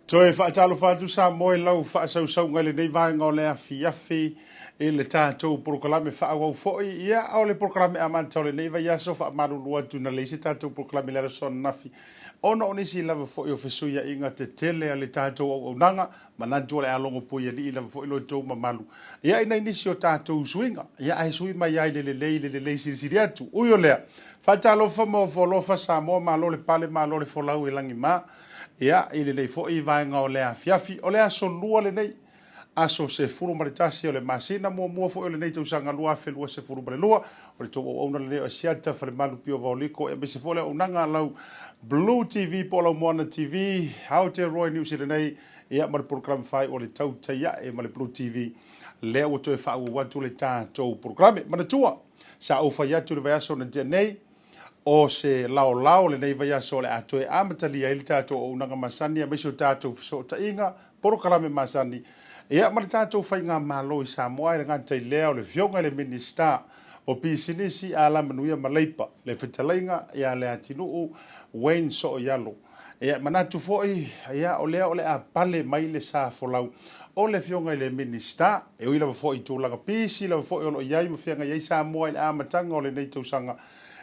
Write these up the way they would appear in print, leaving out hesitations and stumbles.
Toe whaatalo whātu sa moe lau whaasau ngai le nei vai ngau le afi e le tātou proklame whaawau foi ia au le proklame amantau le nei vai aso whaamarulua tuna le isi tātou proklame le rason nafi ono onisi lava foi o fesuia inga te tele a le tātou au nanga manantua le alongo pui ali lava foi lo tau mamalu ia ina inisi o tātou suinga ia ai sui mai ai le siri atu uyo lea whaatalo wha folofa sa moa malo le pale malo le folau e langi maa ia ile le fo i vai ngau le afiafi o le aso lua le nei aso se furu maritasi o le masina mua fo o le nei tu sanga lua felua se furu le lua o le toa ona le o siata fa le malu pio vaoliko e me se fo le unanga lau BluTV polo mona TV how te roi news le nei ia mar program fai o le Tautai A'e ma le BluTV le o to fa o watu le tātou programe mana tua sa o fa ya tu le vai aso na nei o se lao le nei vai aso le atoe amatali ai le tātou o unanga masani a miso tātou so ta inga porokalame masani ia ma le tātou whai ngā malo i Samoa i ngā tai lea o le fionga le minista o pisinisi a la manuia maleipa le whetalainga ia le Leatinuu Wayne so o yalo ia manatu foi ia o le a pale mai le sa folau o le fionga le minista e uila foi tūlanga pisi la foi o lo iai mawhianga iai Samoa i le amatanga o le nei tausanga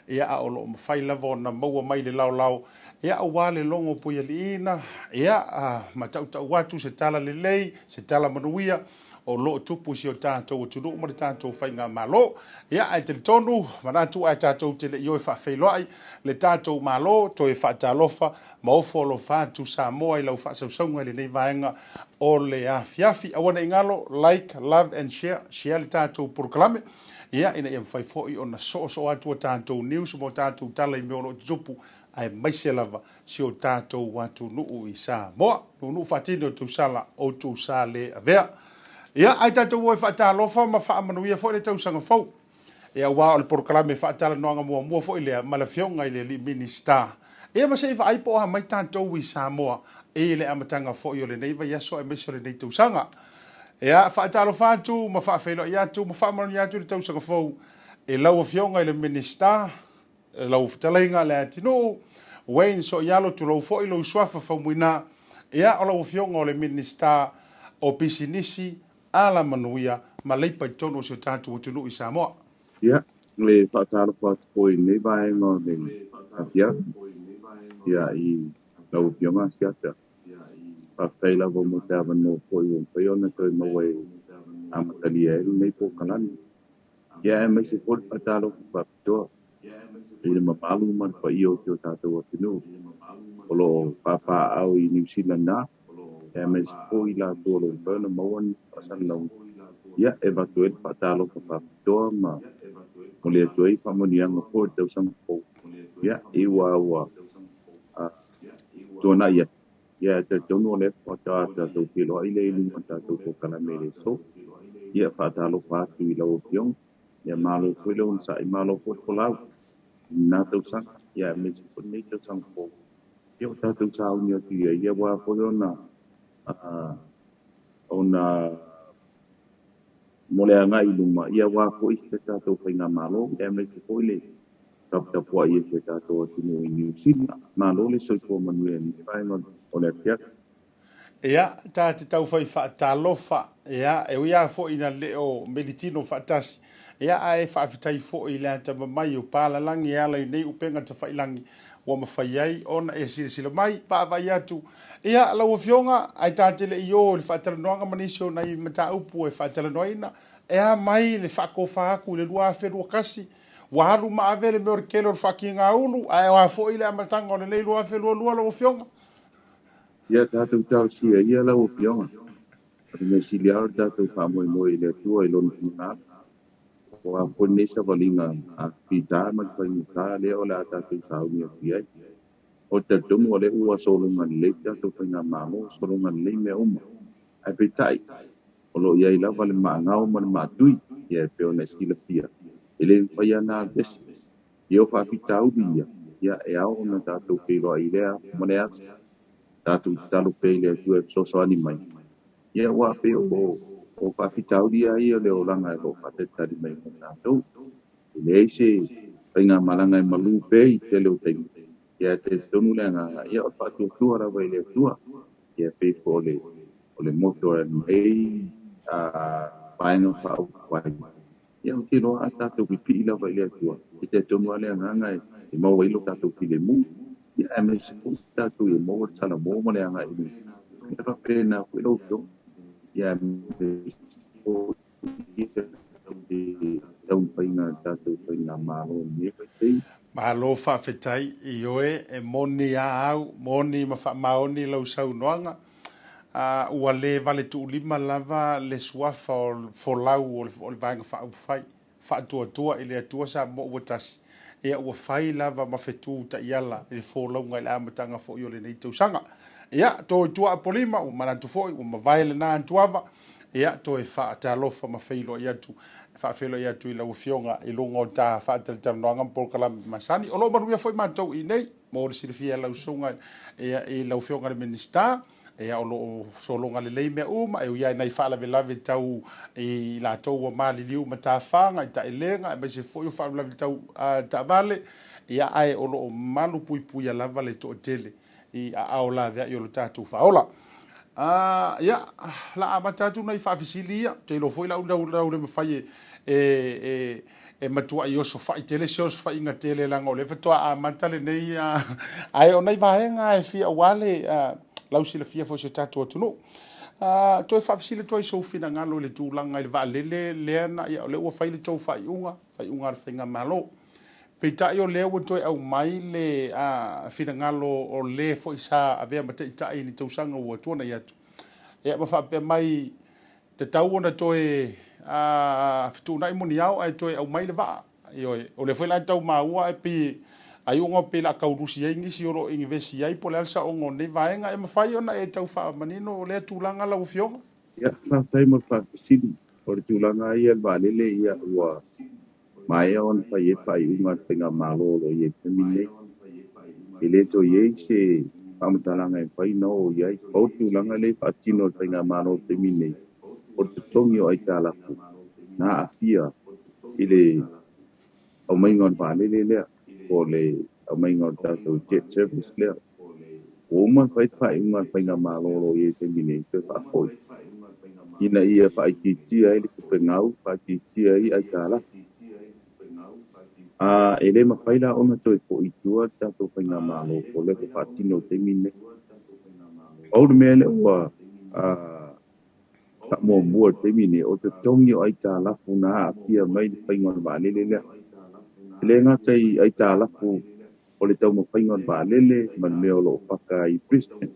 ia a olo mawhai lavo na maua mai le lau ia a wale longo po ia liina ia a matautau watu se tala le lei se tala manuia o lo tupu si o tātou o tunu umare tātou whai ngā malo ia ai te tonu manatu ai tātou te le ioi whawhailoai le tātou malo to e whaatalofa maofo lo whātu Samoa i lau whaasausonga le nei vaenga o le afiafi awana ingalo like, love and share le tātou proklame ia ina ia mawhai foi o na so atu o tātou news mo tātou Talai me olo tupu ai maise lava si o tātou watu nuu i Samoa nuu whatini o tūsala o tūsale avea ia ai tātou oi whaatalofa ma whaamanuia foi le tausanga fau ia wā o le proklame whaatala noanga mua foi lea malafionga i le minista ia ma seifa ai po ha mai tātou i Samoa e le amatanga foi o le neiva iaso e meso le nei tausanga ia whaatalo whātu ma whaafelo iatu ma whaamanu iatu le tausanga fau e lau fionga i le minista e lau whatalainga le Leatinuu Wayne so ialo tu lau foi lau suafa whaumuina ia o lau fionga o le minista o pisinisi ala manuia ma leipa tono se tatu tunu i Samoa. Ya, le whaatara whaatapoi nei vai ngā le apia. Ya i lau pionga siata. Whakaila wa mo te awa no poi o poi ona toi mawai amatali e nei po kalani. Ya e mai se pori whaatara whaapitoa. I le mapalu man pa i o ki o tātou atinu. Olo papa au i New Zealand na. Ya mai se poi la tuolo pēna mauan pasan lau. Ya e watu e whaatara whaapitoa ma o le atu ai whamonianga po tau sampo. Ya, i wa tōna ia. Ia te tono le whata tātou pilo ai le ilunga tātou kokana mere so. Ia whatalo pātu i lau piong. Ia malo kwelo unsa i malo potolau. Nā tau sang. Ia me se pone tau sampo. Ia o tātou sa unia tia. Ia wa polo na ona mole anga i luma. Ia wa po i te tātou whainga malo. Ia me se pole. Kapta pua i te tātou atinu i New Zealand. Malo le soipo manuia ni whainga o le apiak. Ia, tā te tau whai whaatalofa. Ia, e uia fo ina leo Leatinuu whaatasi. Ia, ae whaafitai fo i lea ta mamai o pālalangi ala i nei upenga ta whailangi. Wa mawhai ai, ona e sila mai, pāwai atu. Ia, lau o fionga, ai tātele i o, le whaatalanoanga manisio nei mata upu e whaatalanoina. Ea mai le whaakofahaku, le lua wherua kasi. Waharu maavele me orkelo le whaki ngā ulu, ae wa fo i lea matanga o le nei lua wherua lua lau o fionga. Ia tātou tau sia, ia lau o pionga. Ati me sili au tātou whamoe moe le tua i lonu tūnā. O a pone sa walinga a pita ma whai muka leo le a tātou sauni a piai. O te tumu o le ua solungan le tātou whainga mamo, solungan le me oma. Ai pitai. O lo iai lawa le maangau ma le matui, ia e peo na skila pia. Ele whai ana desi. Ia o whaafitau dia. Ia e au na tātou pelo i lea, mone asa. Tātou talo pele tu e soso animai. Ia wa pe o whawhitau dia ia leo langa e lo whatetari mai mo tātou. Ile eise whainga malanga e malu pe i te leo teimu. Ia te tonu lenga, ia o whatu tua rawa i leo tua. Ia pe o le moto e nei whainga whau whai. Ia o te roa tātou pipi ila wa i leo tua. I te tonu lenga ngai i maua ilo tātou ki le mu. Ia e me se po tātou i maua tala mōma le anga ilu. Ia pa pēna kwe lau tō. Ia me se po i te tau whainga tātou whainga mālo me pai tei. Malo whawhetai i oe e moni a au, moni ma wha maoni lau sau noanga. Ua le vale tu lima lava le suafa o folau o le vanga wha whai. Wha tua i le atua sa mo ua tasi. Ia ua whai lava ma whetu ta iala i le fōlaunga i le amatanga fo i o le nei tausanga. Ia, tō i tua apolima, ua manantu fo i, ua mawai le nā antuava. Ia, tō i wha te alofa ma whailo i atu. Wha whailo i atu i lau fionga i lunga o tā wha te tau noanga mpol kalami masani. O lo manuia fo i mātou i nei, mo ori sirifia lau sunga i lau fionga le minister. Ia o lo solonga le lei mea uma, e uia nei wha lave tau i la tau wa mali liu ma tā whanga, i ta elenga, e mai se fo i wha lave tau ta vale. Ia ai o lo malu pui a lava le to tele i a aola vea i o lo tātou whaola. Ia, la a matatu nei whawhisili ia, te lo foi lau le mawhai e matua i oso whai tele, se oso whai inga tele langa o le whatua a matale nei, ai o nei vahenga e fia wale, lau sila fia fo se tātou atunu. Toi whawhisili toi soufina ngalo le tūlanga i le vaalele, leana, ia o le ua whai le tau whai unga le whainga malo. Peita i o leo o toi au mai le whina ngalo o le fo isa a vea mata i tai ni tausanga ua tuana i atu. Ea ma whapea mai te tau ona toi whituna i moni au ai toi au mai le vaa. O le whaila tau maua e pi ai unga pe la kaurusi ai ngisi oro ingi vesi ai po le alsa ongo ne vaenga e mawhai ona e tau wha manino o le tūlanga lau fionga. Ia whātai mo whakisiri. O le tūlanga ia valele ia ua mai on whai e whai unga whainga mālolo i e temine. I le to iei se whamatalanga e whai no iei. O tūlanga le whaatino whainga mālolo temine. O te tongi o ai tālaku. Nā a fia i le au maingon valele lea. O le au maingon tātou jet service lea. O man whai whai unga whainga mālolo i e temine. Te whakoi. ina ia whaititia ele ku pengau, whaititia ai tala. Ele mawhaila ona toi po i tua tato whainga malo, ko le ko whatino te mine. Auru mea le ua, ka mua mua te mine, o te tongi o ai tala puna a pia mai le whaingon waalele lea. Le ngatai ai tala pu, o le tau ma whaingon waalele, man mea o lo whaka i Brisbane.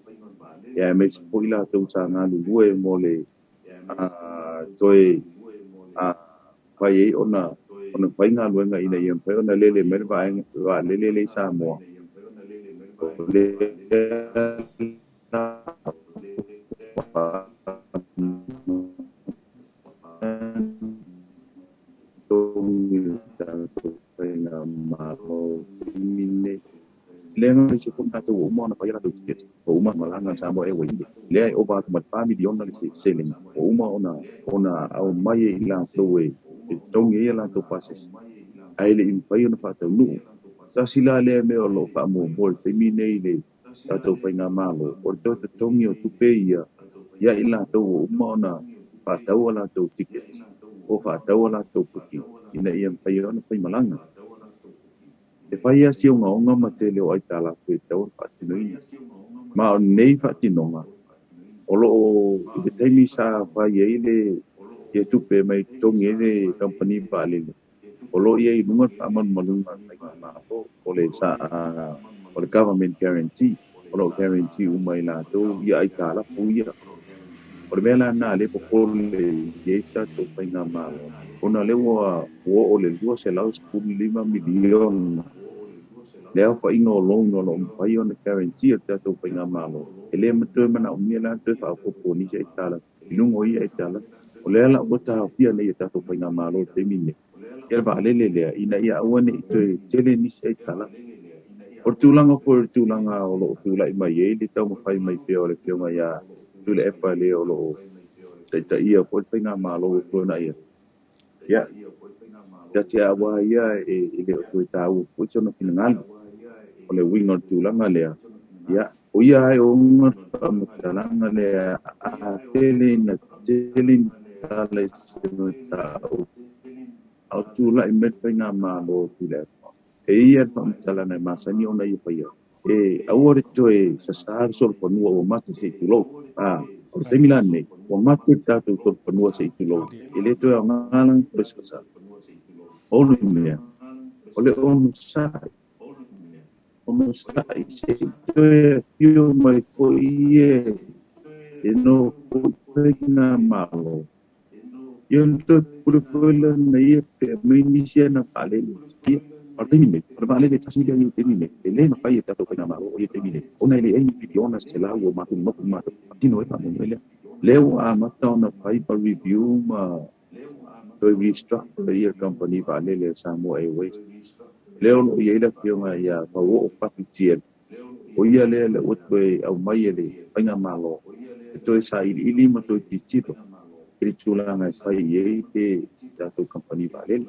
Ia me se po ila tau sa ngā lulue mo le toi whai ei ona whainga luenga ina i ampai ona lele mele wa lele le sa moa. Le whainga malo mine. Lenga se pun tato uma na payah tu sikit. Uma malangan sama ewe ini. Lea oba tu mat milion na se selling. Uma ona au mai ila flowe. Tong ye la tu pases. Aile in payo na fata nu. Sa sila le me o lo fa mo bol te mine ile. Tato pa nga malo. Or to tong yo tu pe ya ila tu uma ona fata wala tu tiket. O fata wala tu puki. Ina iam payo na pay malangan. E whaia si o ngaonga ma te leo ai tala koe tau whaatino ina. Ma o nei whaatinonga. O lo o i te teimi sa whaia ile e tupe mai tongi ele company whaalele. O lo ia i lunga whaaman malunga mai maho. O le sa o le government guarantee. O lo guarantee umai la tau ia ai tala puia. O le mea nā le pokole i eita tau whainga malo. O na lewa o le lua se lau 5 milion. Leo fa ingo long no pai ona guarantee tato pa nga malo. Ele mato mana umia la te fa ko ni se tala. Ilungo ia tala. O le la bota pia nei tato pa nga malo te mine. Ia ba le ina ia awane ito tele ni se tala. Por tulanga o lo tula i mai e le tau mai mai pe o le pe mai ya. Tula e pa le o lo. Ta ia po pa nga malo to na ia. Ya. Ya te awa ia e le o tau po sono kinangal. Oleh wing or tulanga lea ya o ia ai o talanga lea a telin Talai tau au tula i metwenga ma lo tula e ia pam talana masani ona i pa ia e awore toe sa sar sol ponua o mate se tulo o te milane o mate tatu sol ponua se tulo ele toe ngalang pesasa o lumea ole on sa como está isso eu mai foi no foi na malo eu tô por fora na ia me inicia na pale Artemine, probabile le tasmile ni temine, ele na pai ta to na malo e temine. Ona ele e miliona se la o matu no matu. Tino e pa mo ele. Leo a mata na pai pa review ma to restructure the company pa le samo airways. Leo lo ia ila fiona ia pa o papitia. O ia le otwe au mai ele painga malo. To sa ili mo to tito. Ele tula na sai ye te to company pa le.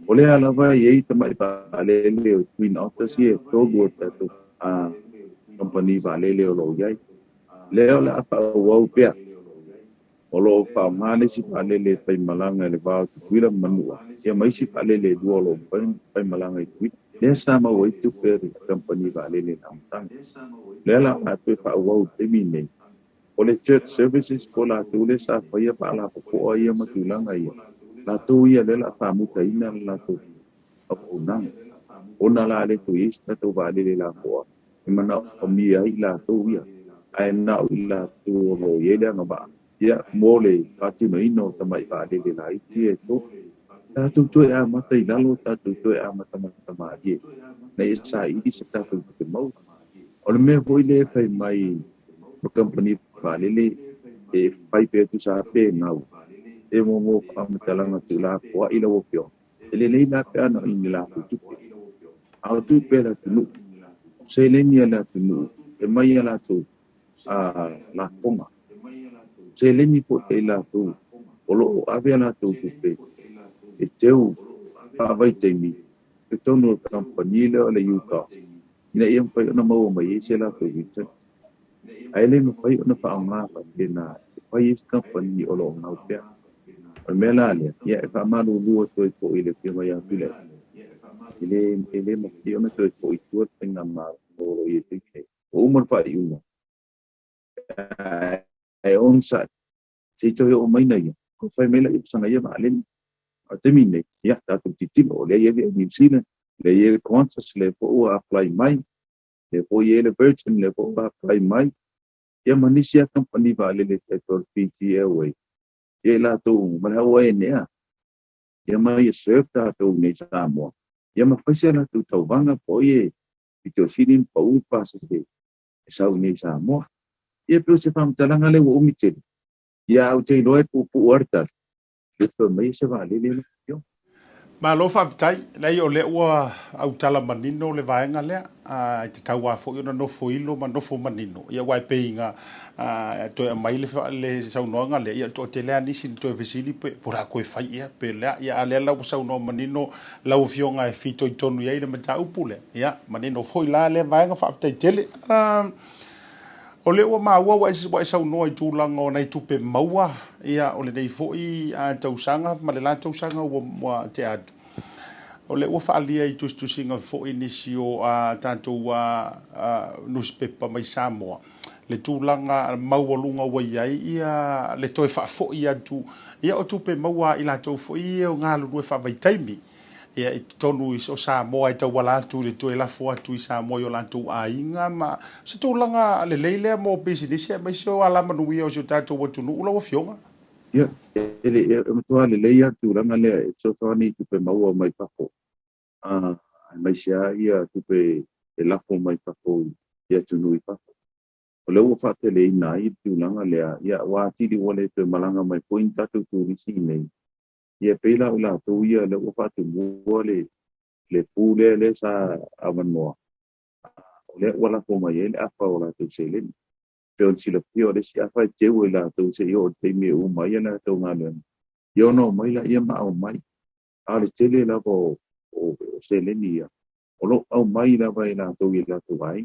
Ole alava ye te mai pa le le twin otters ye to go to company pa le lo ia. Leo la pa o pe. Olo pa mane si pa le pai malanga le va tu wila manua. Ia mai si pa le duolo pai malanga i tu. Le sama o itu per company va le amtang. Le la pa tu pa o te mine. Ole church services po la tu le sa pa ia pa la po ia matulanga ia. La tu ia le la pa muta ina la tu. O nang. Ona la le tu ista tu va le la po. Mana o mi ai la tu ia. Ai na la tu o ye le ngaba. Ya mole pati no ino tamai pa de la iti to ta tu a mata i lalo ta tu a mata ma ye na isa i se ta tu te mau o me voi le fai mai pro company pa le e fai pe tu sa pe na e mo pa mata la tu la po i lo pio le na pe ana i la tu au tu pe la tu se le ni la tu e mai la tu la poma se leni po te la tu o lo ave la tu pe e teu pa vai te mi e tono company le o le yuka ina iam pa na mau mai se la tu vita ai le mo pai ona fa ma fa na pai is company o lo ngau pe o mela le ia e fa ma lu lu to ko ile pe ma ya tule ile mo ti ona to ko i tu pe na ma o ye te ke o mo fa i una ai on sa se to yo mai na ia ko fa mela i sanga ia ma le o te mine ia ta tu ti ti o le ye ni sina le ye conscious le po o apply mai le po ye le virgin le po apply mai ia manisia company va le te tor PG Airway ia la tu ma ha wa ne ia mai e serve ta tu nei Samoa ia ma faisia la tu tau vanga po ye i te sinin pa u pa se e sau nei Samoa ia pe se fam talanga le wo mi te ia au te loe pu pu orta le to mai se va le yo Ma lo fa tai nei o le ua au tala manino le vaenga le a te tau a fo no fo ilo ma no fo manino ia wai peinga to e mai le sau no nga le ia to te le ani sin to e vesili pe por a koe fai ia pe le ia ale la sau no manino la u fionga e fito i tonu ia le mata upule ia manino fo ila le vaenga fa tai tele o le ua maua wa sau no i tūlanga o nei tupe maua ia o le nei foi a tausanga ma le la tausanga wa te atu o le ua faalia i tustusinga foi nisi o a tātou newspaper mai Samoa le tūlanga maualunga wa iai ia le toe faafoi atu ia o tupe maua i la tau foi ia o ngā lulu e faavaitaimi ia i tonu i o Samoa i tau wala atu le toe lafo atu i Samoa i o lātou ainga ma se tūlanga le leilea mo business e mai se o alama nuia o se tātou watunu ula wa fionga ia ele e mo le le ia tu ranga le so to ni tu pe mau mai pa ko mai sia ia tu pe e la fo mai pa ko ia tu nui pa o le o fa te le ina i tu ranga le ia wa ti di wole te malanga mai point tu tu ri si nei ia pe la ula tu ia le o fa te mo le pule le sa avanoa o le wala fo mai ele afa ola tu se le pe on sila pio le si afa te wala tu se yo te me o mai na tu ngalo yo no mai la ia ma o mai ale tele la o se le nia o lo au mai la vai na tu ia tu vai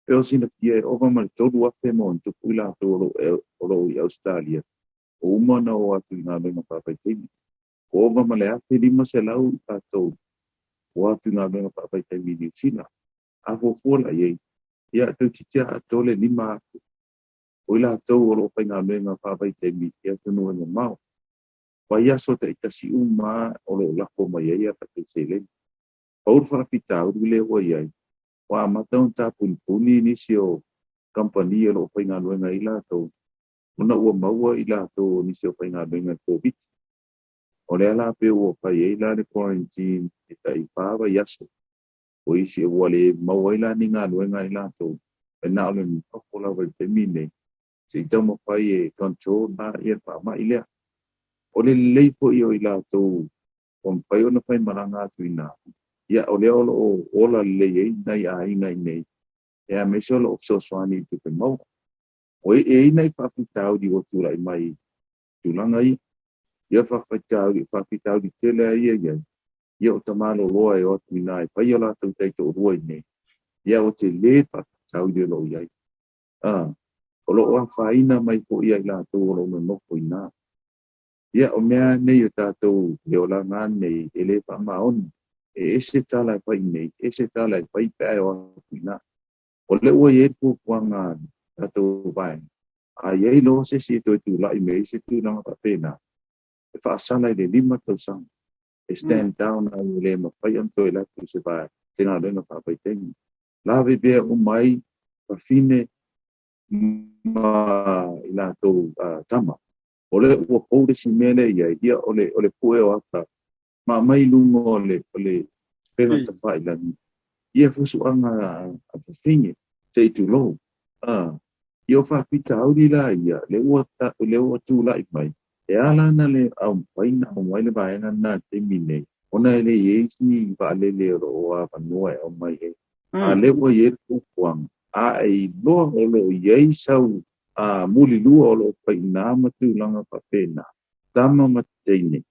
pe o sila pia o va mal todo a te mon tu pula tu o lo i Australia o mana o atu ngalo na pa pa te o va mal a te lima se lau ta to o atu ngalo na pa pa te ni China a fo fo la ye ia tu titia tole lima o la to o lo pa ngalo na pa pa te mi ia tu no no mau Waya so te itasi uma o lo lako mai ia pa te sele. Paur whakapita uru le wa iai. Wa matau ta punipuni ni si o company lo pa inga luenga ila to. Una ua maua ila to ni si o pa inga luenga COVID. O le ala pe ua pa iai la le quarantine e ta ipawa yaso. O isi ua le maua ila ni ngā luenga ila to. E na ole ni pakola wa te mine. Se i tamo pa i control na ia pa ma ilea. O le lei po i o ila to. On pai ona pai maranga atu ina. Ia o leo o ola le ei nai a inga i nei. Ia me se o lo so swani tu pe mau. O e nei whakitau di o tūrai mai tūlanga i. Ia whakitau di tele a ia ia. Ia o tamalo loa e o tu ina e pai o la tau teito o rua i nei. Ia o te le whakitau di o lo iai. O lo o a whaina mai po ia i la tau o lo noko ina. Ia o mea nei o tātou le o la ngā nei e le wha maon. E se tala pai nei, e se tala pai pēi o ina. O le ua e tu kuanga tātou vai. A iei lo se si toi tu lai mei se tu nanga pa pēna. E wha asana i le lima tau sang. E stand down a le ma pai am toi la tu se vai. Te ngā renga pa pai tengi. La ve bea o mai pa fine ma i la tau tama. O le ua poure si mele ia o le pue o ata ma mai lungo o le pena tawhai lani ia fusuanga a pafinge te tu lo ia whakita auri la ia le ua tu lai mai e ala na le au paina au mai le vaenga na te mine ona le yeisi va le roa vanua e au mai e a le ua ye kuang a e lo o lo yeisau a muli lua o lo paina matu langa papena tama matene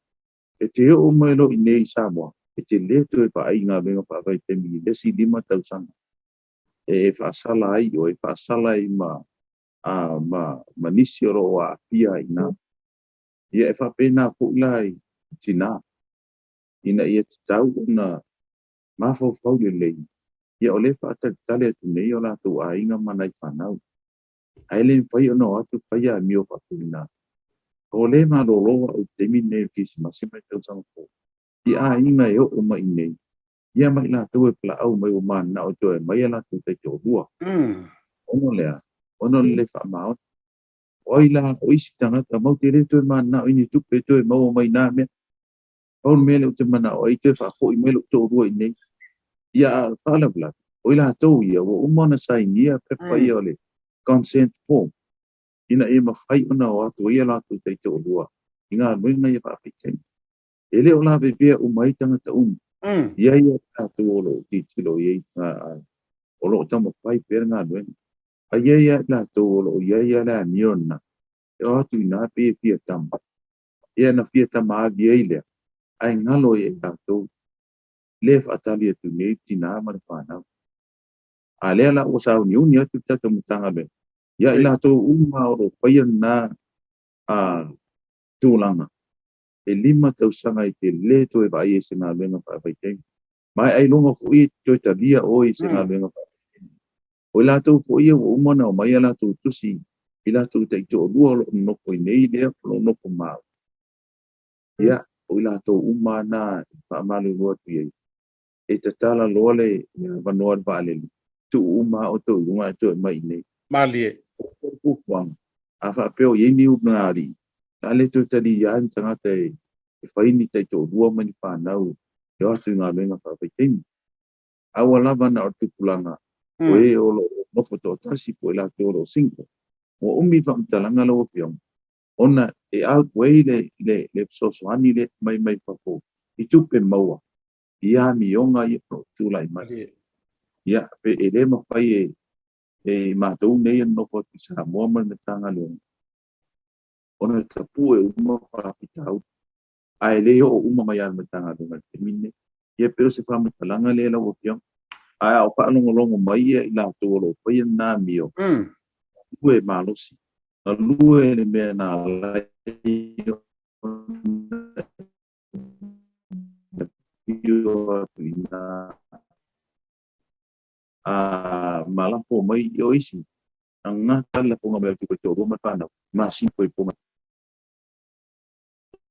e te o mai lo i nei Samoa e te le tu e pa ai ngā venga pa vai te mi le si lima tau sanga e whaasala ai o e whaasala i ma nisi oro a pia ina. Ia e whapena pula i tina. Ina ia te tau na mafau fau le lei. Ia o le whaatale atu nei o la tu a inga mana i whanau. Ai le whai ono atu whai a mio whapuna. O le ma loloa o te mine kisi masima i tau sango. I a inga e o mai nei. Ia mai la tu e pla au mai o mana o joe mai la tu te tō rua. Ono lea. Ono le wha mao. Oi la o isi tangata mau te re tu e mana o ini tupe tu e mau mai nā mea. Paul mele o te mana o i te wha ko i mele o tō rua i nei. Ia whala bla. Oi la tau ia o umana sai nia pepa ia ole. Consent form. Ina e mawhai ona o atu ia la tu te tō rua. Inga nuinga ia whapikeni. Ele o la bebea o mai tangata Ia ia tu olo ti tilo ia olo tamo pai per nga duen. Ia ia la tu olo ia la niona. O tu na pe pia tam. Ia na pia tam a ia ile. Ai ngalo ia la tu lef atalia tu nei tina ma fa na. Ale la o sa ni unia tu ta tu tanga be. Ia la tu olo pai na a tu langa. E lima tau sanga i te le to e vai se na venga pa pai te. Mai ai longa fui to ta dia oi se na venga pa. O la tu fui o umana o mai la tu tusi. I la tu te to lua no ko nei le no ko ma. Ia o la tu umana pa malu lo tu ye. E te tala lole va no va le. Tu uma o tu lunga tu mai nei. Malie. Ku kwang. Afa pe o ye ni unari. Ale tu te di yan tanga te e whaini te tō rua mani whanau e asu ngā luenga whawhaitemi. Awa lava na o tukulanga o e o lo nofo tō tasi po e la te oro sinko. O umi whamtalanga lau piong. Ona e au wei le sosoani le mai whako. I tupe maua. I a mionga i o tūlai mai. Ia, pe e le mawhai e mātou nei e nofo ti sa mua mana tanga luenga. Ona tapu e uma whapitau. Ai le o uma mai ana tanga do te mine ia pero se fa talanga le la o pion ai o pa longo mai ia la to lo pai na mio ue malosi a lue le me na la io ina a malapo mai yo isi anga kala ko ngabe ko to ro mata na ma si ko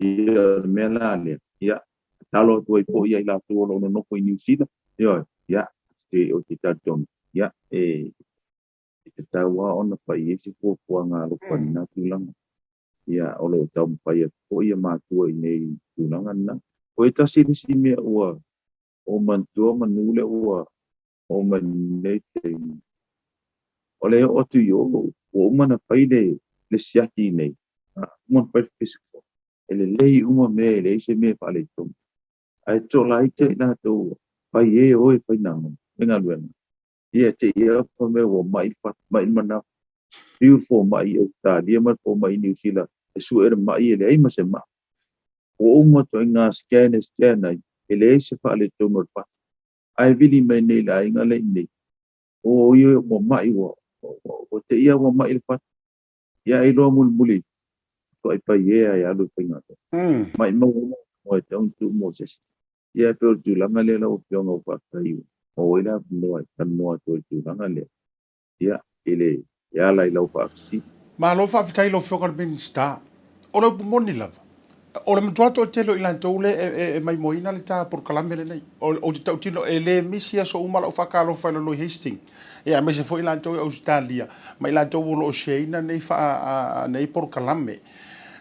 ia me la le ia talo tu po ia la tu lo no ko ni sida yo ya te o te taton ya te tawa ona pa i si po nga lo pa na tulang ya o lo tau pa ia po ia ma tu i nei tulangan na o ta si me o man tu manule o man nei te o le o tu yo o mana pa le siaki nei mon pa fisiko ele lei uma me le se me pa le tu ai to lai te na to pai e oi pai na menga luena ia te ia pa me o mai fa mai mana beautiful mai o ta dia ma po mai New Zealand e su era mai le ai ma se ma o uma to nga scan ai ele se fa le to mo pa ai vili me nei la inga le nei o io mo mai o te ia mo mai fa ia i ro mul muli to ai pai e ai alu pai nga mai mo te on tu Moses ia pe tu la ngale la o piong o pa tai o ila no tan no to tu la ngale ia ele ia la ila pa si Ma lo fa fitai lo foka minister. O lo moni lava. O le mtua to telo ilan tole e mai moina le ta por kalamele nei. O te tino e le misia so uma lo fa kalo fa lo Hastings. Ia me se foi ilan to Australia. Ma ilan to lo sheina nei fa nei por kalame.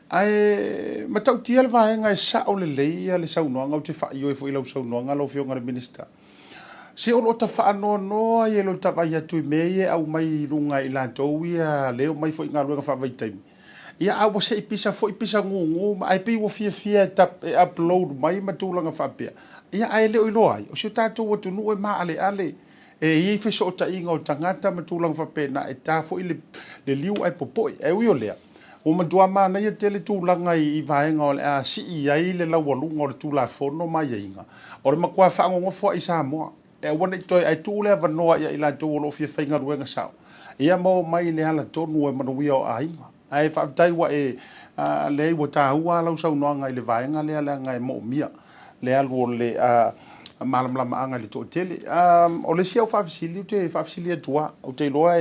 Ai ma tau tiel va nga sa o le leia le sa no nga o te fa yo e foi lo sa no nga lo fio nga le minister. Se o ta fa no ai lo ta vai atu me au mai lunga ilan to ia le mai foi nga lo fa vai time. Ia a se pisa foi pisa ngungu ma ai pe wo fia tap upload mai matulanga fa pe. Ia ai le o ai o se tato o tunu e ma ale e i fe so ta inga o tangata matulanga fa pe na e ta foi le liu ai popoi e wi o le. O ma dua ma na ia tele tulanga i vaenga o le a si i ai le la walunga o le tula fono mai inga. O le makua fa ngo fo i sa mo. e wana toi ai tu le vanoa ia ila tu lo fia fainga ruenga sao ia mo mai le ala tonu e manuia o ai ai fa tai wa e le wa ta hua lau sau no ngai le vaenga le ala ngai mo mia le alu le malam lama anga le to tele o le sia fa fisili te fa fisili tua o te loa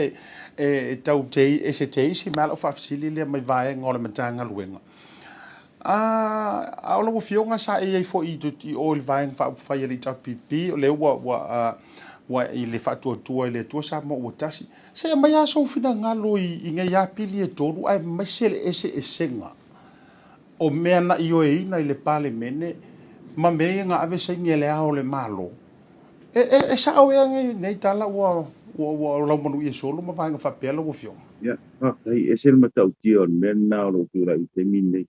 e tau te e se te si mal o fa fisili le mai vaenga o le matanga luenga a lo fionga sa e fo i o le vaenga fa ia le ta pipi o le wa i le fa tu le tu sa mo o tasi se mai a so fina ngalo i ngai ya pili e toru ai mai se ese esenga o mea na i o e ina i le pale mene ma me nga ave se ngele a o le malo e sa o e nei tala wa lo manu i solo ma vanga fa pelo o fio ya ai ese ma tau ti on men na lo tu la i te mine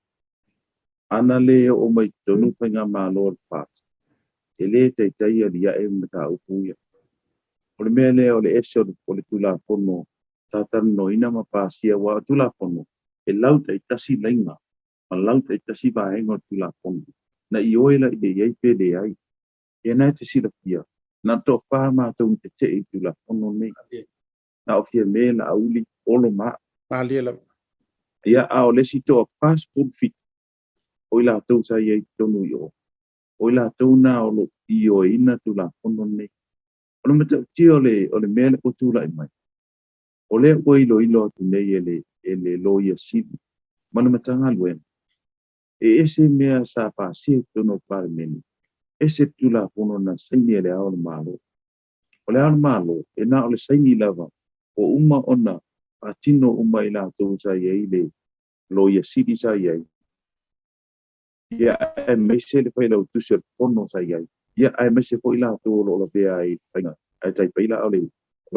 ana le o mai tonu panga ma lord pa ele te tai ia e mata o puia o le mea le o le ese o le tula pono tatan no ina ma pasia wa tula pono e lau te tasi lenga ma lau te tasi ba engo tula pono na i oela i le iei pele ai e na te sila pia na to pa ma to te i tula pono nei na o fia me na auli olo ma ali la ia a o le si to passport fit o ila to sa iei tonu yo o ila to na o lo i o ina tula pono nei o le mata tio o le mea le o tula i mai o le o ilo tu nei ele lo ia sili mana matanga luen e ese mea sa pa si tono par meni ese tula pono na saini ele ao malo o le ao malo e na o le saini lava o uma ona atino uma ila to sa ye ile lo ia sili sa ye ia e mese le pa ila tu se pono sa ye ia e mese po ila to lo pe ai paina ai tai pa ila o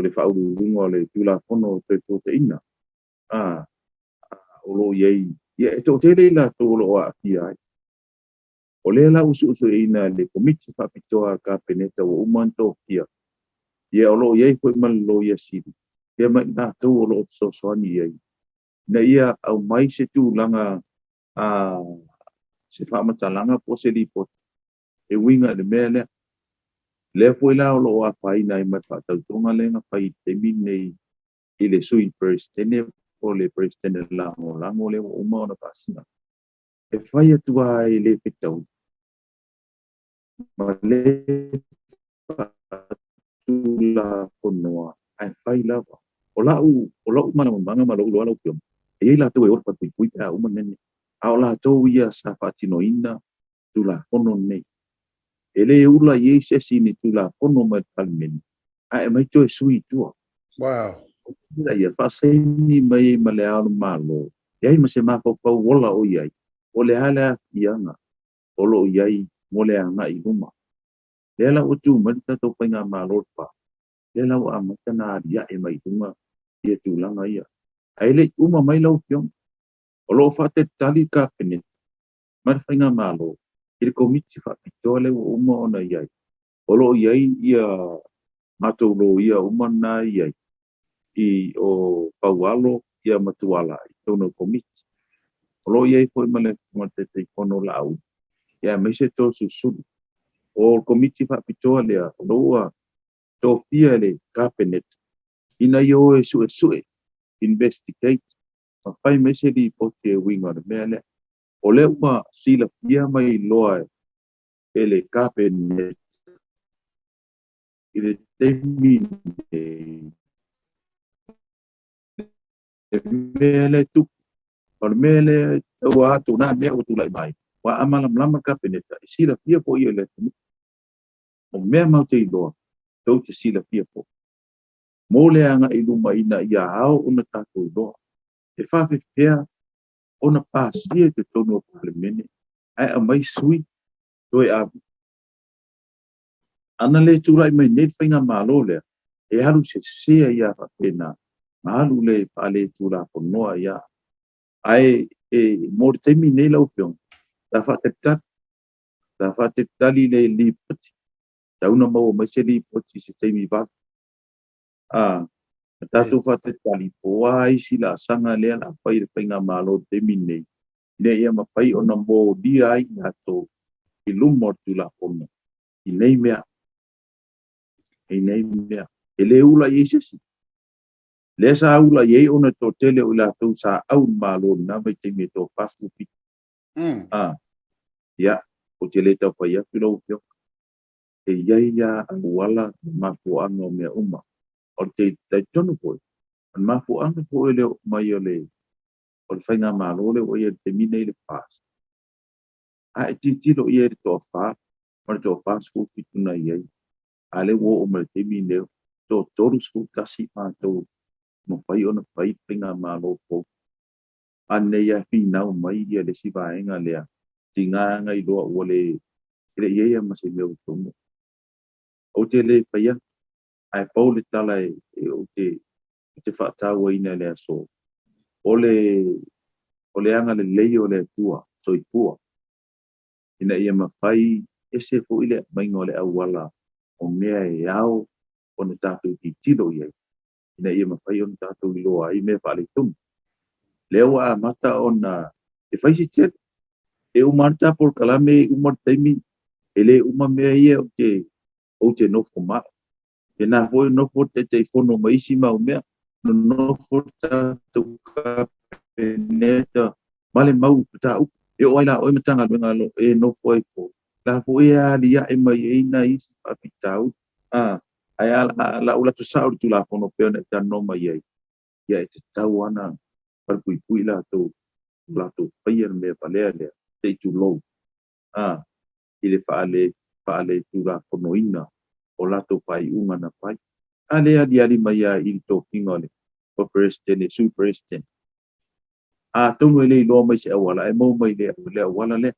le fa u o le tula pono te ina a o lo ye ia to te le la to lo a ai o le la usu ina le komiti Faapito ka peneta o umanto kia ia o lo ye ko man lo ia sidi ia mai na to o lo so so ni ia na ia au mai se tu langa a se fa mata langa po se li po e winga de mele le foi la o lo a fai na i mai fa tau tonga le na fai te mine i le sui presidente o le presidente la o lango le o uma ona pasina e fai atu ai le pitau ma le tula konoa ai fai lava o lau mana manga ma lau lau piom e la tu e orpa tu kuita uma nene a o la to ia sa fatino ina tula kono nei ele ula ye se sini tula kono ma palmen ai mai to e sui tu wow ila ia paseni mai ma le al malo ai ma se ma po po wola o ia o le hala ianga o lo iai mo le anga i luma le la o tu man ta to penga malo pa le la o amatana dia e mai tunga ia tu langa ia ai le uma mai lau pion o lo fa te tali ka pene mar penga malo il komiti Faapito le o uma ona ia o lo iai ia mato lo ia uma na ia i o paualo ia matuala i tono komiti o lo iai foi male mo te kono lau ia me se to su o komiti Faapito le o lo to fia le cabinet ina yo e su investigate ma fai mese di pote winga de mele o le uma sila fia mai loa ele cabinet ile temi mele tu por mele wa tu na me o tu lai mai wa amala mlama cabinet sila fia po ile o me ma te loa to te sila fia po mo le anga i luma ina ia au una tato loa e fa fea ona pasia te tono parlemene ai a mai sui toi a ana le tulai mai net fainga malo le e halu se ia fa pena malu le pale tula ko noa ia ai e mortemi nei lau pion da fa te tali le lipoti da una mo mai se lipoti se temi va a tatu fa te tali po ai sila sanga le la fai fainga malo temi nei le ia ma pai ona mo dia ai na to i lumo tula kono i nei mea e nei mea e le ula i sesi le sa ula i ona to tele o la tu sa au malo na me te me to pasu pi ya o tele to pa ya pilo pio e ya wala ma fu ano me uma o te tonu foi ma fu ano foi le mai le o le whainga malo le o ia te mine i le pas a e titilo ia le toa wha ma le toa wha sku fituna iai a le wo o ma le te mine to toru sku kasi mātou no whai ona whai whainga malo po a nei a whina o mai ia le siwaenga lea tinganga i loa ua le iea ma se leo tonga o te le whaia ai pau le tala o te whaataua ina le aso o le anga le lei o le tua so i pua ina ia mawhai ese fo ile maingo le awala o mea e au o na tātou ti tilo iai ina ia mawhai o na tātou i loa i mea whaale tumu leo a mata o na e whaisi tia e umarta por kalame umar taimi ele uma mea ia o te nofo maa e nā hoi nofo te whono maisi mau mea no nofo tātou ka peneta male mau ta u e o ila o matanga luenga lo e nofo e po la fo e ali ya e mai e na isi apitau ai la ula tu sa tu la fono pe na ta no mai ia e te tau ana par pui la tu pair me palele te tu lo ile faale tu la fono ina o la tu pai uma na pai ale ali mai ia il to kingole o president su president tongo le lo mai se wala e mo mai le wala le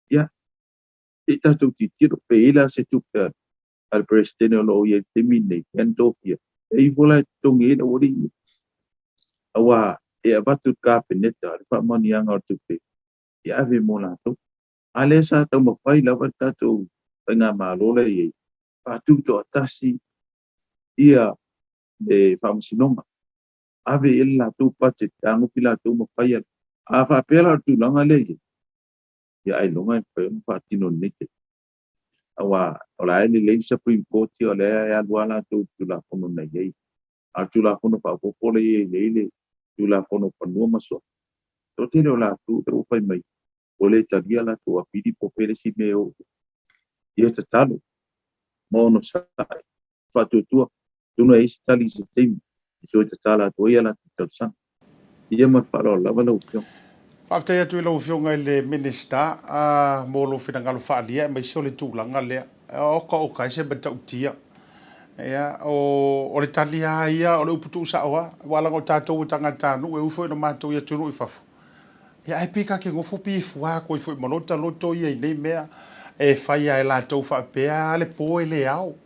ya e tatu ti tiro pe ila se tu al presidente lo ye temine entopia e vola tongi e ori awa e abatu ka peneta fa mani anga tu pe ya ave mola to ale sa to mo fai la vata to nga malo le ye pa tu to atasi ia e famsinoma ave illa tu pate tangu pila tu mo fai a fa pela tu langa le ya ai longa e fa tino nete awa ola ele le Supreme Court o le ya wala tu la fono na ye a tu la fono pa po le le tu la fono pa no maso to te la tu o fai mai o le tagia la tu a pidi po pele si me o ia te talo mo no sa fa tu no e stali se tem so te tala to ia la tu sa ia ma fa la va lo pio Whaftai atu i lau whionga i le minista mō lo whina ngalo whaalia mai se o le tūlanga lea oka se ba tautia o le tali a ia o le uputu sa oa walanga o tātou o tangata nu e ufo i na mātou ia tunu i whafu ai pika ke ngofu pi fua ko i fo i malota loto ia i nei mea e whai a e lātou whaapea le pō e le au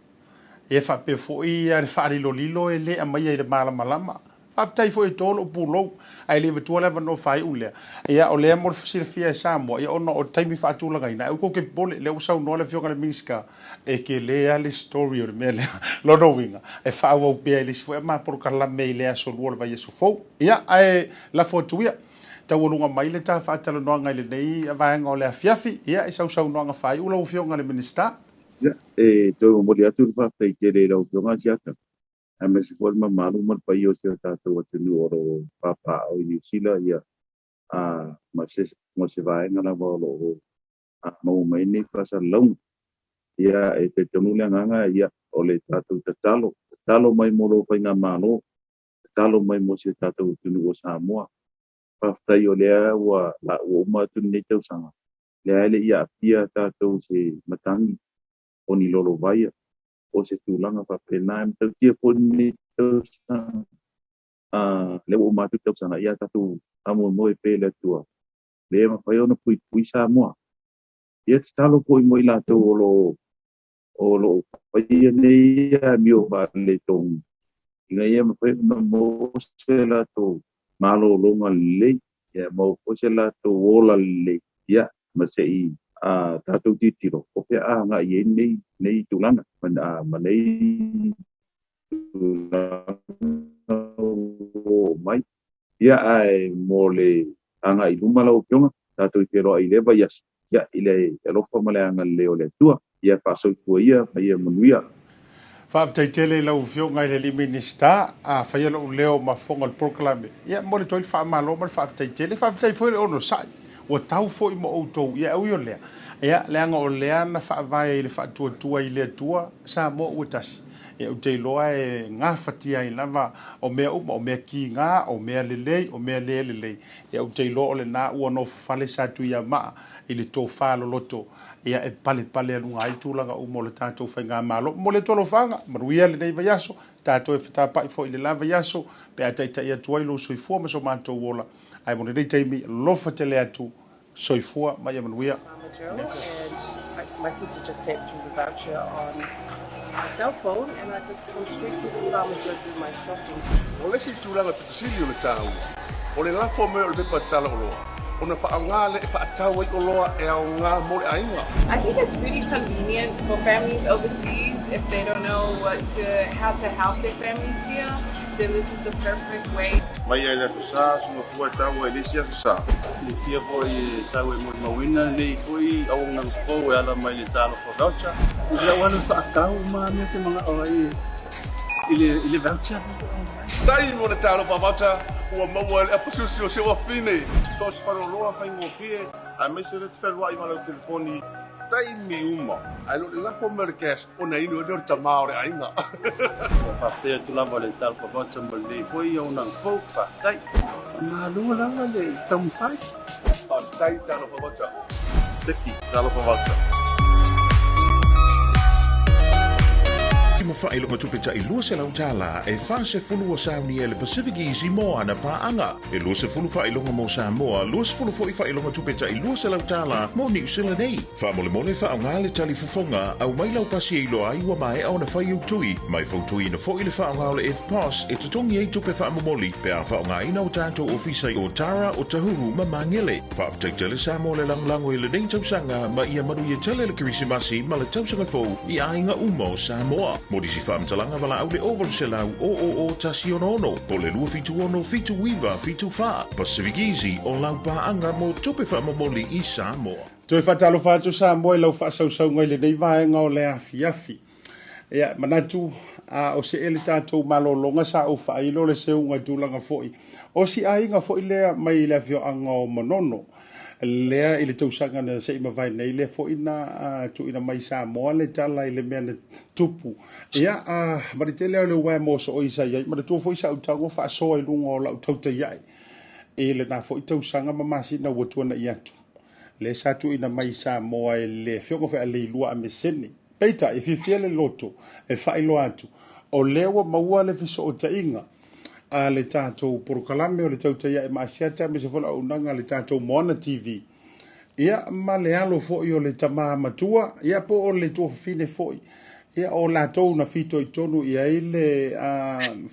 e whaapea fo i a le whaalilo lilo e le a mai e le malama After foi tolo pulo ai le vetua le no fai ule ia o le mo fia samo ia ono o taimi fa tula gaina o ko ke bole le usa no le fioga le miska e ke le ale story o me le lo no winga e fa o pe le foi ma por kala me le so lo vai so fo ia ai la foto ia ta wo lunga mai le ta fa talo no ngai le nei va ngo le fiafi ia e sa no nga fai ulo fioga le minista ia e to mo dia tu fa pe ke le lo nga sia a me se forma malu mal pa yo se ta to te nu oro papa o ni sila ia ma se vai na bo lo mo mai ni pasa long ia e te tonu le nganga ia o le tatu te talo mai mo lo pa nga malo talo mai mo se tatu tu nu o Samoa pa tai o le wa la o ma tu ni te sanga le ale ia pia tatu se matangi o ni lolo vai o se tulanga pa pena em te tia poni le o matu te sana ia tatu amo mo e pele tua le ma fa ona pui sa mo ia talo poi mo ila to o lo pa ia nei ia mi o ba le tong inga ia ma fa mo se la to malo longa le ia mo se la to ola le ia ma se i tatu titiro o pe nga ye nei tulanga ma nei mai ia ai mole anga i luma lau pionga tatu i te roa i lewa ia i le elofa male anga leo le tua ia pasau tua ia manuia Faafetaitele lau fionga i le minista a faia lo leo ma fonga le proclame. Ia mo le toi faamalo ma faafetaitele faafetai foi le ono sai. Ua tau foi mo outou ia au yo lea. Ia leanga o lea na faavai le faatuatua i le atua sa mo ua tasi. Ia utei loa e ngā fatia i lava o mea uma, o mea ki ngā, o mea lelei, o mea lelei. Ia utei loa o le nā ua no fale sa tu ia maa i le tō whālo loto. Ia e pale alunga ai tūlanga umo le tātou whai ngā malo. Mo le tolo whanga, maruia le nei vaiaso, tātou e whatapai fo i le la vaiaso, pe a taita ia tuai lo soifua ma so mātou wola. Ai mo le nei teimi lofa te lea tu soifua mai a manuia. And my sister just sent through the voucher on my cell phone, and I just go straight to Farmager do my shopping. O le si tūlanga tukusili o le tāu. O le lafo me o le pepa tala o loa. Ona whaangale e whaatau ai o loa e au ngā more ainga. I think it's really convenient for families overseas if they don't know how to help their families here. Then this is the perfect way. Mai ai la fasa, suma kua tau e lesia fasa. Le fia foi sau e mo mawina le foi au nang fo e ala mai le talo for voucher. Ila wana whaakau ma me te mga oi ile voucher. Tai mo le talo for voucher. Ua maua e apasusi o se wa fine. So se paro loa whai ngō pie. A me se le te whelua i malau telefoni. Tai mi uma. Ai lo le lako merkes. O na inu e nori ta maore ainga. Whaftea tu lava le talo for voucher ma le foi au nang fo whaftai. Nā lua lava le taumpai. Tai talo for voucher. Teki talo for voucher. Ma whaelonga tupeta i lua se lautala e whase fulu o sauni e le Pacific Easy mo ana paanga. E lua se fulu whaelonga mo Samoa, lua se fulu foi whaelonga tupeta i lua se lautala mo New Zealand nei. Whamole mole whaonga le tali fufonga au mai lau pasi e loa ai wa mai au na whai utui. Mai fautui na foi le whaonga o le F-Pass e tutongi ei tupe whaamomoli pe a whaonga ina o tātou ofisai o Tara o Tahuru ma Mangele. Whaaftaitele Samoa le langlango i le nei tausanga ma ia manu i tele le kirisimasi ma le tausanga fau i ainga umo Samoa. Modisi whaamtalanga wala au le ovalu se lau o tasi ono. Po le lua fitu ono, fitu wiva, fitu wha. Pacific Easy o lau paanga mo tupe whaamomoli i Samoa. Toi whatalo whātu Samoa i lau whaasau ngai le nei vaenga o le afi. Ia, manatu o se ele tātou malolonga sa o whailo le seunga tūlanga foi. O si ainga foi lea mai le fio anga o manono. Lea ile tausanga na se ima vai nei le fo ina tu ina mai Samoa le Talai le mea tupu. Ia maritele le wai mo so isa ia ma tu fo isa utango fa so i lunga o la Tautai A'e. E le na fo tausanga mamasi na wotua na iatu. Le sa tu ina mai Samoa le fiongo fa le lua ameseni. Peita e fifia le loto e fa ilo atu. O lewa maua le fiso o tainga. A le tātou porokalame o le Tautai A'e maasiata me se fola unanga le tātou Moana TV. Ia ma le alo foi o le tama matua, ia po o le tua fine foi. Ia o la tou na fito i tonu ia ile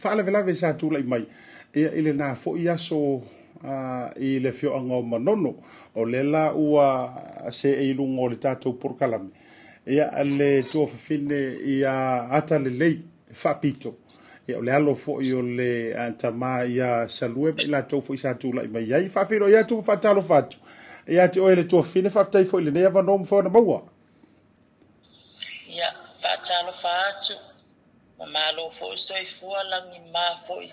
whaale velave sa tula i mai. Ia ile na foi aso i le fio anga o manono o le la ua se e ilunga o le tātou porokalame. Ia le tua fine ia Atalelei Faapito. Ia o le alo foi o le tama ia salue i la tou foi sa tula i mai. Ia i whawhiro ia tu whatalo whatu. Ia te oe le tua fine whaftai foi le nea wanomu whaona maua. Ia, whaatalo whaatu. Mamalo foi soifua langi maa foi.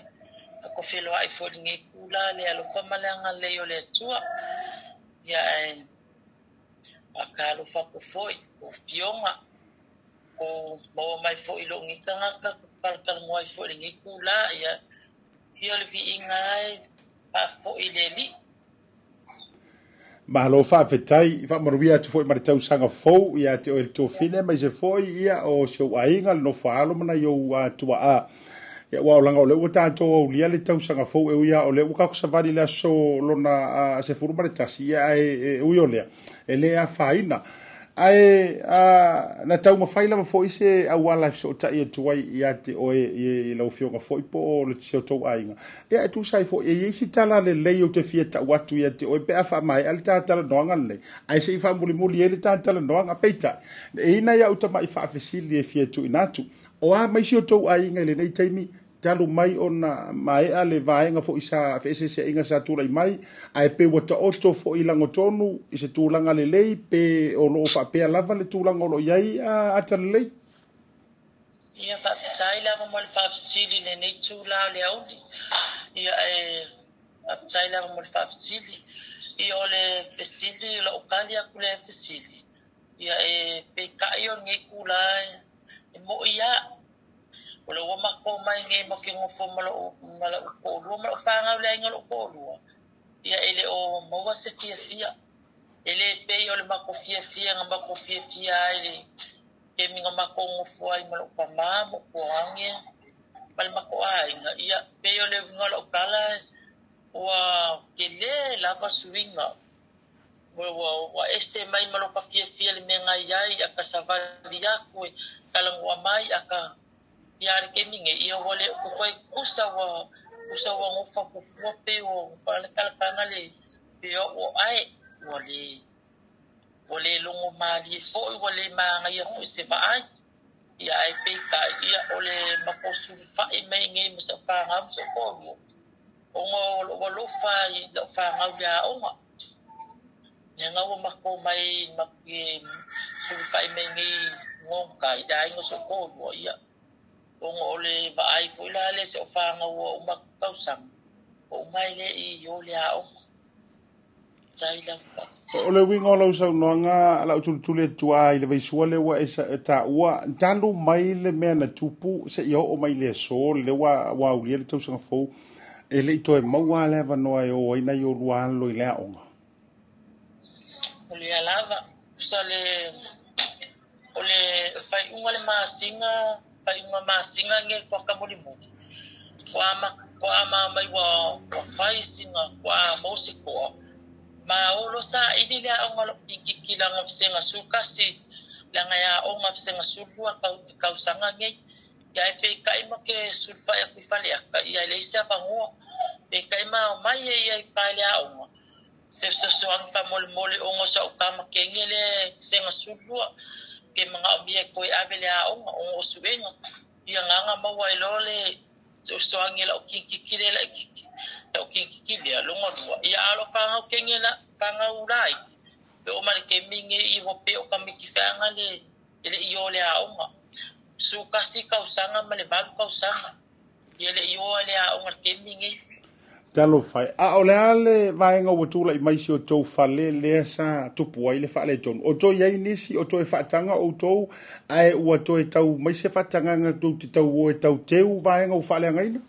Ako whilo ai foi nge kula le alo whamaleanga leo le atua. Ia e akalo whaku foi o fionga. O maua mai foi lo ngikangaka kalkal ngoai foi nge kula. Ia hio le vi ingai pa foi le li. Mahalo whawhetai, whamaruia tu foi maritau sanga fau, ia te oe tō whine, mai se foi ia o seu ainga, no whaalo mana i o tua a. Ia wao langa o leu tātou au lia le tau sanga fau, e uia o leu kako savani lea so lona se furu maritasi, ia e ui o lea, e lea whaina. Ai na tau mawhaila ma foi se au ala so tai e tuai ia te oe i lau fionga foi po o le tiseo tau ainga. Ia e tu sai foi e isi tala le lei o te fia ta watu ia te oe pe a wha mai ali tā tala noanga nei. Ai se i wha muli muli e le tā tala noanga peita. E ina ia uta mai wha fesili e fia tu inatu. O a mai si o tau ainga le nei taimi talu mai ona mai ale vaenga fo isa fese se inga sa tula mai ai pe wata oto fo ilango tonu i se tulanga le lei pe o lo fa pe lava le tulanga lo yai Atalelei. Ia whaapitai lava mo le whaafisili le nei tūlao le auli. Ia whaapitai lava mo le whaafisili. Ia o le fesili la ukali aku le fesili. Ia pekai o ngai kula mo ia. O le wamako mai ngai mo ki ngofo mala ukolua. Mala whaangau le ainga ukolua. Ia ele o maua se fia. Ele pei o le mako fia nga mako fia ele. Ke minga mako ngofo ai mala upamamo kuange. Mal mako ai nga ia pei o le ngala ukala. Wa kele lava suinga. Wa ese mai malo pa fia le menga iai aka savali aku kalang wa mai aka iar ke minge ia wole ko koi usa wa ngofa ku fuape o fa le kala fanga le pe o ai wole longo mali fo wole ma ia fo se va ai ia ai pe ka ia ole makosu fa e mai nge msa fa ngam so ko o lo fa i lo fa ngau ya o nga wo mako mai makki su fa e mai nge ngom ka i dai ngo so ko ia o le va ai fo la le se fa ngau o makau sam o mai le i yo le a o o le winga lo so noanga ala tule tua i le vaisua le wa esa ta ua talo mai le mena tupu se yo o mai le so le wa ulia le tausa fo e le to e maua le va no ai o ina yo luan lo i le onga o le lava o le fai unga le masinga nge kwa kamolimu kwa mai wa fai singa kwa mosiko ma olo sa ili le onga lo kikila ngafsenga sukasi la ngaya onga fsenga sulua ka usanga nge ya pe kai ma ke sulfa ya kifale ka ya le sa fango pe kai ma mai ya kai le onga se so ang famol mole onga sa ukama ke ngele senga sulua ke mga obie ko abele onga onga subenga ya nganga ma wa lole so angela kikile la kikile longo ia alo fanga kengela fanga urai pe o mari ke minge I wo pe o kamiki fanga le iyo le aonga su kasi ka usanga male valu ka usanga ile iyo le aonga ke minge talo fai a ole ale vai nga wotula I mai si o tou fale le sa tupu ai le fale ton o to yai nisi o to e fatanga o to ai o to e tau mai se fatanga nga tu te tau o e tau teu vai nga o fale nga ina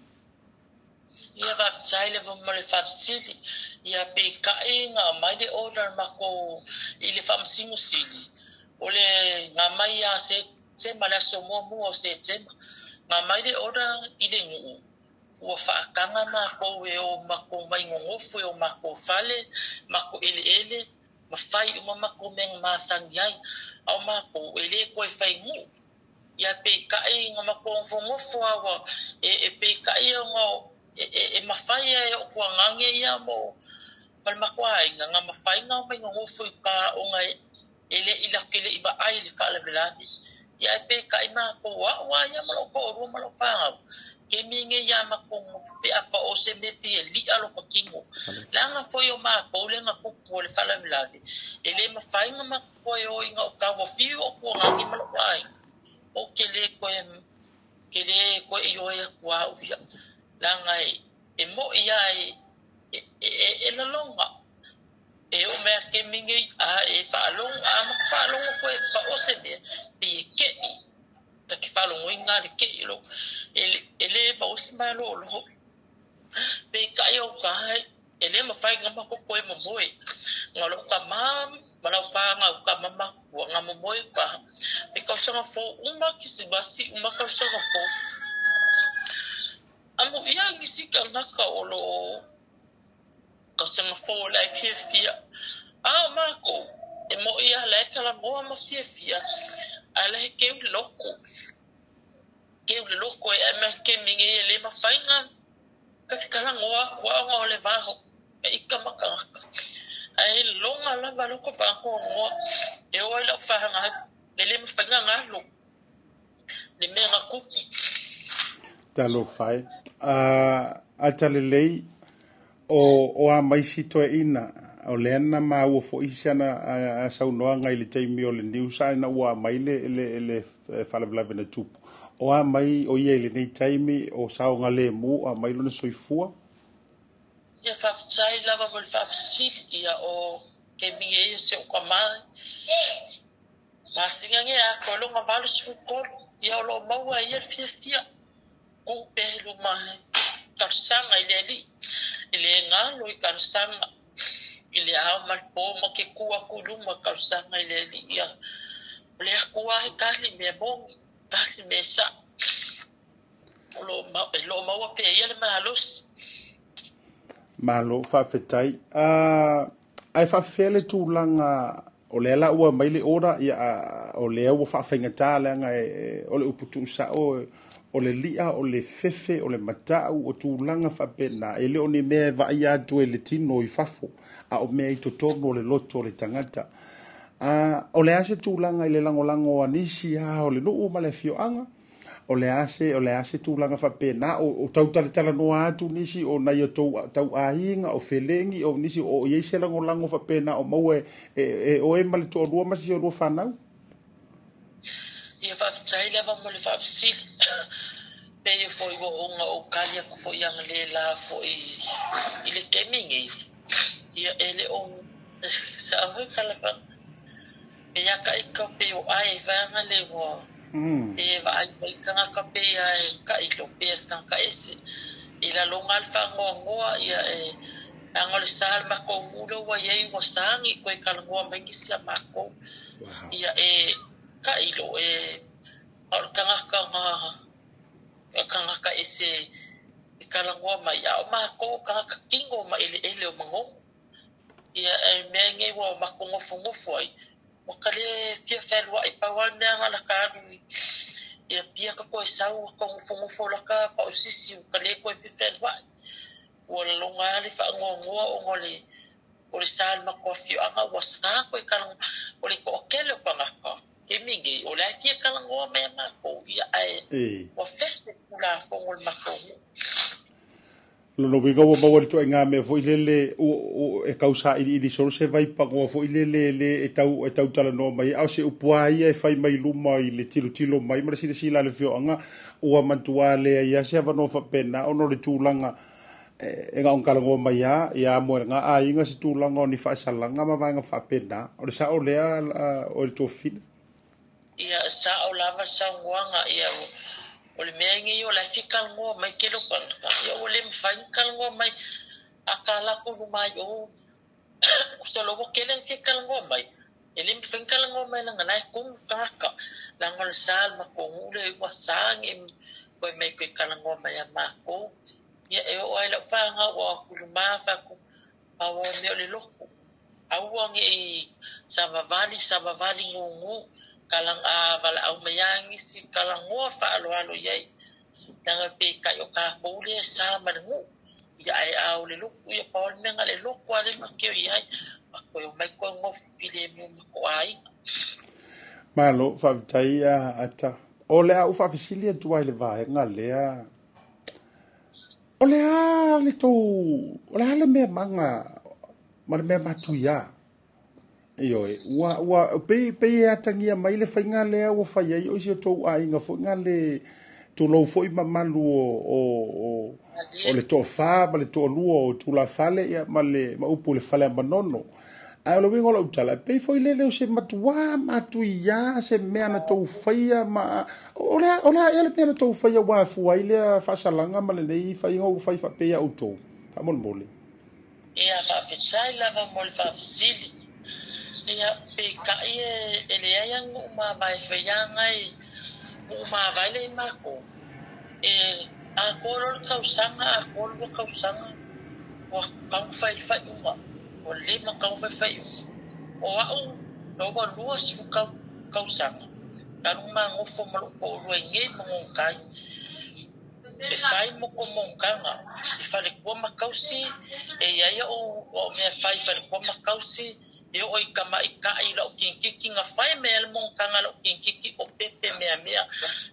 ia va tsai le vo mole fafsili ia pe ka nga mai de order mako ile famsingu sili ole nga mai ya se mala somo mu o se nga mai de order ile ngu o whaakanga mako e o mako mai ngongofu e o mako fale, mako ele, mawhai uma mako meng masangiai, au mako ele koe whai ngu. Ia pe kai nga mako ngongofu awa, e pe kai nga e mawhai e o kua ngange ia mo, mal mako ai nga mawhai nga mai ngongofu ka o nga ele ilakele iba ai le whaala velavi. Ia pe kai mako wa ia malo ko o malo whangau. Ke minge ya makong pe apa o se me pe li alo ko kingo la nga foi o ma ko le nga ko le fala milade ele ma fai nga ma ko o nga ka wo fi o ko nga ki malo ai o ke le ko yo ya kwa o ya la nga e mo ya e la longa e o me ke minge e fa long ko pa o se me pe ke ta ki falo ngoinga le ke ilo ele ba usima lo pe kayo kai ele ma fai ngama ko ko mo moe ngalo ka mam mala fa nga ka mama ko nga mo moe ka pe ka sanga fo uma kisibasi uma ka sanga fo amo ia ngisika naka olo ka sanga fo life here mako e mo ia la kala mo ma fia ala ke loko e me ke mingi le ma fainga ka kala ngoa kwa le vaho e ikamaka ai longa la va loko pa ko ngoa e o la fanga le ma fainga ngalo le me nga kuki talo fai Atalelei o a mai sito e ina o lena ma o fo isana a saunoa ngai le taimi o le news ai na wa mai le fala vla vena tupu o a mai o ia le nei taimi o sao ngale mu a mai lona soifua Ia whawhai lava mo le whawhasili ia o ke minge se o kamai. Masinga nge a kolonga malu sukolo ia o lo maua ia fia ku pehlu mai. Karsanga ile ngalo I karsanga ile au malpo mo ke kuwa kuluma karsanga ile ia. Le kuwa kali me bongi kali me sa. Lo maua pe ia le malos. malo whawhetai. Ai whawhele tūlanga o le ala ua mai le ora ia o le au whawhenga tāleanga o le uputu sa o le lia, o le fefe, o le matau, o tūlanga whapena. E leo ni mea vai atu e le tino I whafo, a o mea I totono o le loto o le tangata. O le ase tūlanga I le langolango anisi o le nuu ma le fioanga. O le ase tūlanga whapena, o tautalala noa atu nisi, o nai o tau ainga, o felengi, o nisi, o iese langolango whapena, o mau o e male tō rua masi o rua whanau. Ia whawhitai lewa mo le whawhisili. Pei foi wo onga o kalia ku foi ang le la foi I le kemingi. Ia ele o sa hoi kalafa. Ia ka ika pe o ai vanga le wo. E va ai mai kanga ka pe ai ka ilo pe stan ka ese. Ila longa alfa ngoa ia angole sal ma ko mulo wa ye wa sangi ko kalangua mai ki sia ma ko. Ia ka ilo or kanga ka ese kalangua mai au ma ko kanga ka kingo ma ele o mango ia menge wo ma ko ngofungo foi o kale fia felwa I pawal me nga la ka ia pia ka ko sau ko ngofungo fo la ka pa sisi kale ko fia felwa o longa le fa ngo o ngole o le sal ma ko fia anga wasna ko kalang o le ko kele pa nga e mingi o la fia kalangoa me ma ko ia ai o feste kula Fong ma ko Lo viga o maua to nga me foi lele o e causa I solo se vai pa go foi lele e tau tala no mai au se upuai e fai mai luma I le tilo mai ma si la le fio anga o mantua le ia se va no fa pena o no le tulanga e nga on kalango mai ia mo nga a inga se tulanga ni fa salanga ma va nga fa pena o le sa o le o le tofina ia sa o lava sa nguanga ia o le mengi o la fikal ngo mai kelo kan ia o le mfankal ngo mai akala ko mai o kusalo ko kelen fikal ngo mai ele mfankal ngo mai nga nai kum kaka langol sal ma ko ule wasang ko mai ko kala ngo mai ma ko ia o ai la fa nga o kuluma fa ko awo me le loko awo ngi sabavali ngungu kalang wala au mayangi si kalang ngoa fa alo yai nanga pe kai o ka pole sa mangu ya ai au le luku ya paul menga le luku ale makio yai ko yo mai ko ngo file mu ko ai malo fa tai ata ole au fa fisilia tu ai le vai nga le ole le to ole le me manga ma le me matuia Iyo wa pe atangia mai le fainga le o fai ai o se to ai nga fo nga le to lo foi mamalu o le to fa ma le to luo o tu la fale ya ma le ma upu le fale manono ai lo wingo lo tala pe foi le se matua matuia se me ana to faia ma ola ya le pena to faia wa fu ai le fa salanga ma le nei fai ngo fai fa pe ya auto pa mon mole ia fa fitai lava mol fa sili ia pe kai ele yang uma vai feiangai uma vai le mako a kolor kausanga wa kang fai uma o le ma kang fai o au no ba luas fu kausanga karuma ngofo malo ko ruenge mo kai e fai mo ko monkanga e fale ko makausi e ia o me fai ko makausi eu oi kama ika I lo kinkiki nga fai mel mong kanga lo kinkiki o pepe mea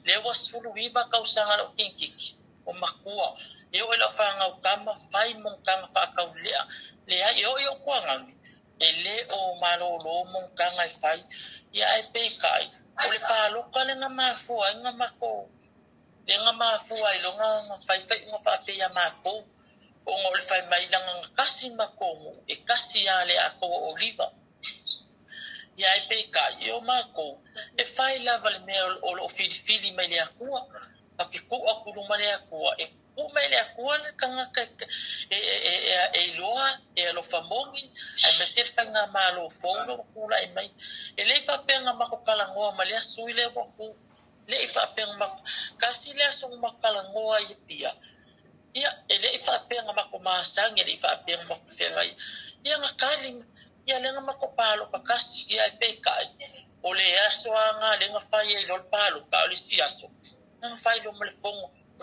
le was fulu viva kausanga lo kinkiki o makua eu oi lo fanga o kama fai mong kanga fa kaulea le eu kuangang ele o malolo mong kanga fai ia ai pe kai o le palo kale nga mafua nga mako le nga mafua I longa fai nga fa pe ya mako o ngol fai mai langa kasi mako e kasi ale ako oliva ya pe ka yo mako e fai lava le me o fili mai le akua pa ke ko aku lu mai akua e ko mai le akua le kanga e loa e lo famongi ai me se fa nga malo fono kula e mai e le fa pe nga mako kala ngoa ma le asui le boku le fa pe nga kasi le aso makala ngoa i pia ia ele fa pe nga mako masang ele fa pe nga mako ferai ia nga kaling ia le nga mako palo pa kasi ia pe ka o le aso nga le nga fa ia lo palo ka le si aso nga fa lo mo le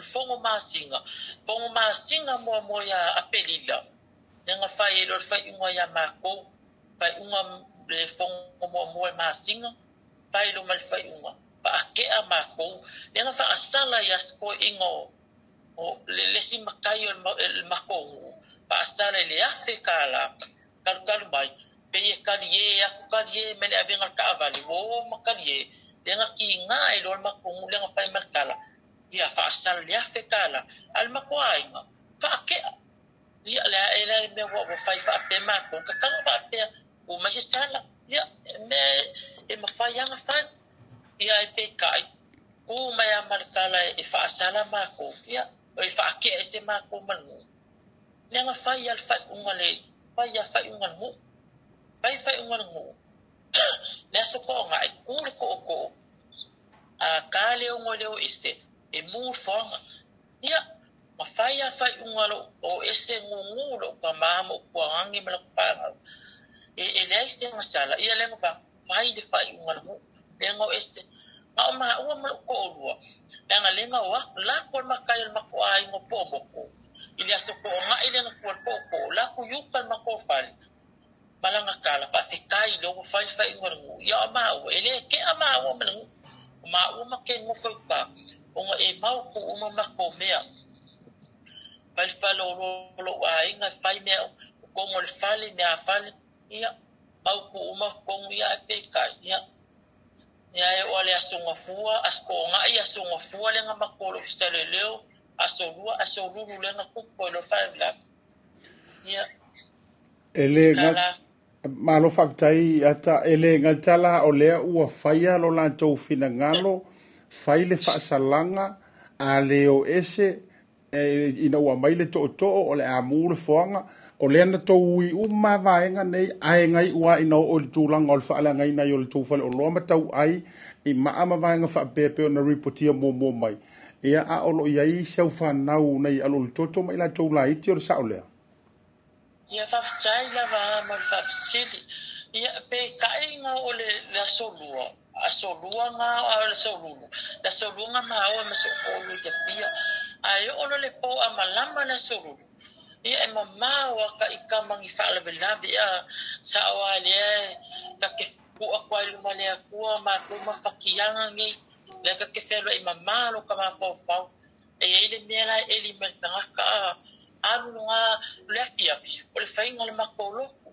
fongo masinga mo ya apelila le nga fa ia lo fa inga ya mako fa inga le fongo mo masinga fa lo mal fa inga fa ke amako le nga fa asala ya sko ingo o le si makayo el mako fa asala le afrikala kal bai pe kalie ya kalie mele avenga ka vali o makalie le nga ki nga ilo mako le nga fa markala ya fa asala le afrikala al mako ainga fa ke ya le me wo fa pe mako ka fa pe o ma sala ya me e ma fa ya fa ia pe kai ku mai amarkala e fa sala mako ia e fa ke ese mako manu lenga fa ia fa ungale fa ia fa ungalu fa ungalu le so ko ngai ko a kale ungole o ese e mu fonga ia ma fa ia fa ungalo o ese ngungulo pa mamo ko angi mala fa e le ese masala ia lenga fa ile fa ungalu lenga ese ma o mo ko lua lenga lenga wa la ko makay mako ay mo po ko ili aso ko nga ile na ko la ko yukan mako fal malanga kala fa fikai lo fa ngorngu ya ma o ele ke ama o ma o make mo fa pa o e ma ko o mako mea fal falo lo ai nga fa me ko mo fale me afale ia au ko o mako ia pe kai ia ia e ole asunga fua asko nga ia asunga fua le nga makolo fisale leo aso lulu le nga kupo lo fala ia ele nga malo favitai ata ele nga tala o lea ua faia lo lantou fina ngalo faile faasalanga a leo ese ina ua maile to o le amule foanga o le na tou I uma vaenga nei ai ngai ua ina o le tūlanga o le whaala ngai nei o le tūwhale o loa matau ai I maama vaenga whaapepe o na ripotia mō mai. Ia a olo iai siau whanau nei alo le toto mai la tau la iti o le sao lea. Ia whaftai lava ma le whafsili. Ia pe kainga o le solua. A solua ngā o le solulu. La solua ngā maa o me so olu te pia. Ai olo le po a malama na solulu. Ia e mamā o ka I kamangi whaalawe a sa o alea ka ke kua kwa iluma lea kua ma kuma whakianga ngi le ka ke whelua I mamā lo ka maa whawhau e ele mea lai eli me tangaka alu ngā lea fiafi o le whainga le mako loko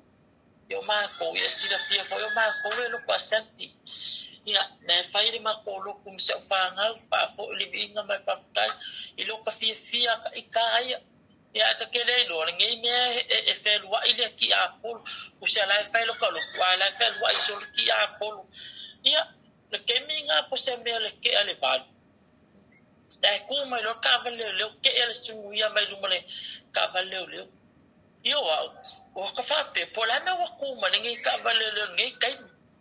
Yo mako ia sira fia fo yo mako le lo pasanti ia na faile mako lo kum se fanga fa fo le vinga ma fa fa I lo ka fia ka ikaya ia ta kele lo ngi me e fe lo ile ki apol u se la fa lo ka lo wa la fa lo iso ki apol ia le keminga po se me le ke ale val ta ku mai lo ka vale le ke ele su ia mai lo male ka vale le io o ka fa pe po la me wa ku ma ngi ka vale le ngi kai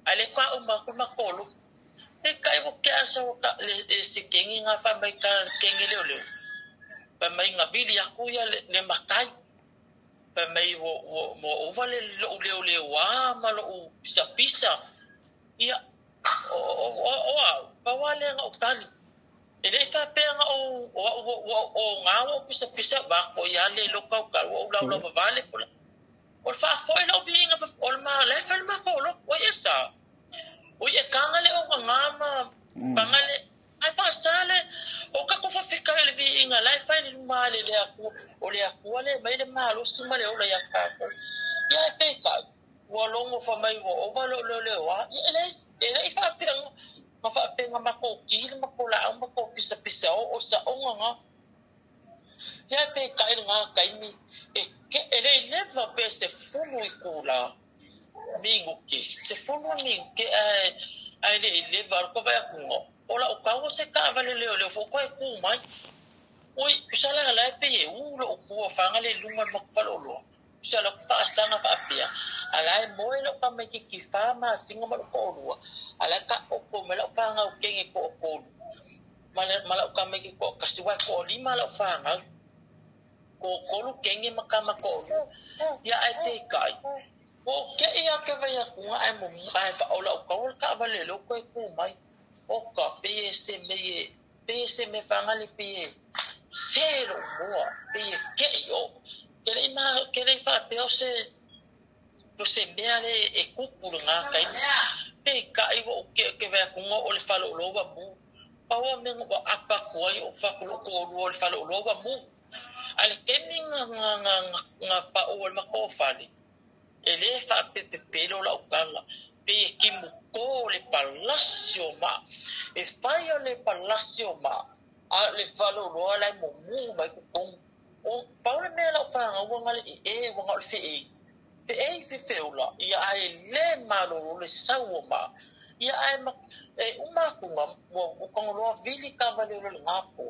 ale ka o ma ku ma kolo e kai wo ke asa ka le se kengi nga fa mai ka kengi le pa mai nga vili aku ia le makai pa mai wo vale le wa ma lo pisa ia o pa wale nga utali ele fa pe nga o nga wo pisa ba ko ia le lo ka o la vale o fa fo no vinga o ma le fa ma ko lo o esa o e kangale o ngama pangale ai pa sale o ka ko fa fika le vinga la fa ni male le aku o le aku le mai le malo sima le o le ya ka ko ia pe ka o longo fa mai o va lo le wa ele fa pe Penga mako kil mako la mako pisa o sa onga ya pe kai nga kai mi ke ele never pe se fulu ikula mingu ke se fulu mingu ke ai le var ko va ku ola o ka se ka vale le fo ko ku mai oi sala la pe u lo ku fa nga le lunga makfalo lo sala ku fa sanga fa pia ala mo lo ka me ki fa ma singa ma ko lo ala ka o me lo fa nga o ke ko mala ka me ki ko kasiwa ko li mala fa nga ko lu kenge makama ko ya ai te kai o ke ia ke vai ku ai mo ai fa ola ko ka vale lo ko ku mai o ka pese me fa nga le pe zero mo pe ke yo ke le fa pe o se me ale e ku pu nga kai pe kai o ke vai ku o le fa lo ba mu pa o me ngo apa ko yo fa ko lo fa lo ba mu ale kemi nga pa o ma ko fali ele fa pe lo la ukala pe ki mu ko le palacio ma e fai le palacio ma a le falo lo la mo mu mai ku kong o pa le me la fa nga wa ngale wa ngale fe ola ia ai le malo le sawo ma ia ai ma uma ku ma mo ko lo vili ka vale lo ngapo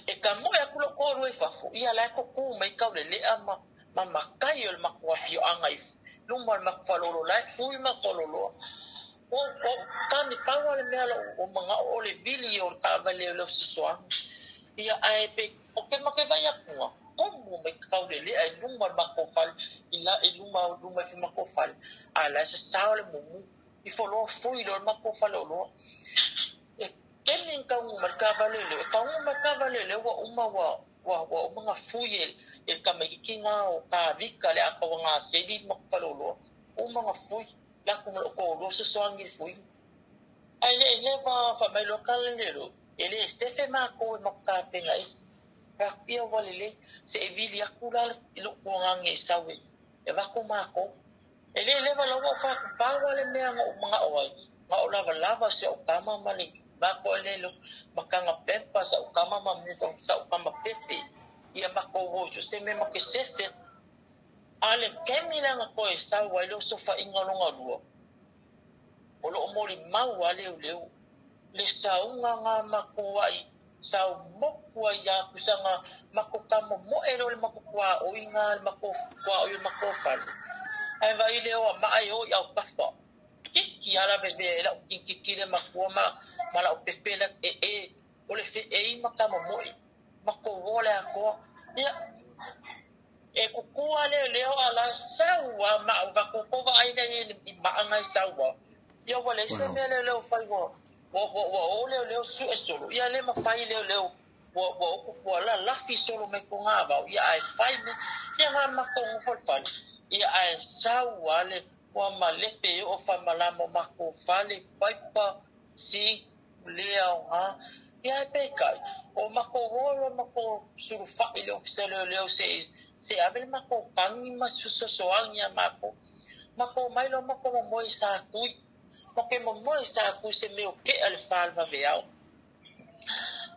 e ka mo ya kulo ko ro fa fu ia la ko ku mai ka le ma kai el ma ko fi anga if lu ma falolo la fu ma falolo o ka ni pa wa le melo o manga o le vili o ka vale lo so ia ai pe o ke ma ke va ya ku como mai ka le ai lu ma ko fal ila lu ma fi ma ko fal ala sa sa le mo i folo fu i lo ma ko falolo kening ka valele wa uma wa mga fuye el ka makikinga o ka vika le aka nga sedi makfalolo o mga fuy la ko lo so soangi fuy ai le va fa mai lokal le lo ele se fe ma ko makka penga is ka pia walele se evili akula lo ko ngange sawe e va ko ma ko ele le va lo fa pa wale me mga oi ma ola lava se o kama mali bako lelo makanga pepa sa ukama mamnito sa ukama pepe ia bako wojo se me mo ke sefe ale kemila nga ko sa walo so fa ingolonga luo olo mori mau ale le saunga nga makuai sa mokwa ya kusanga makokamo mo ero le makokwa o inga makokwa o makofal ai vai leo ma ai o ya kafa ki ala bebe la ki le makua ma Leaupepe la o le fe makama moi mako wole ko ya e ku ale leo ala sawa ma va ko va ai ni ma nga sawa yo wale se me leo fai wo leo su solo ya le ma fai leo wo la fi solo me ko nga va ya ai fai me ya ma ko fal ya ai sawa le wa malepe o fa malamo mako fale paipa si leo ha ya peka o mako wolo mako suru fa ile ofisele leo se avel mako kangi masuso soanya mako mailo mako moi sa kui porque moi sa kui se leo ke al falva veao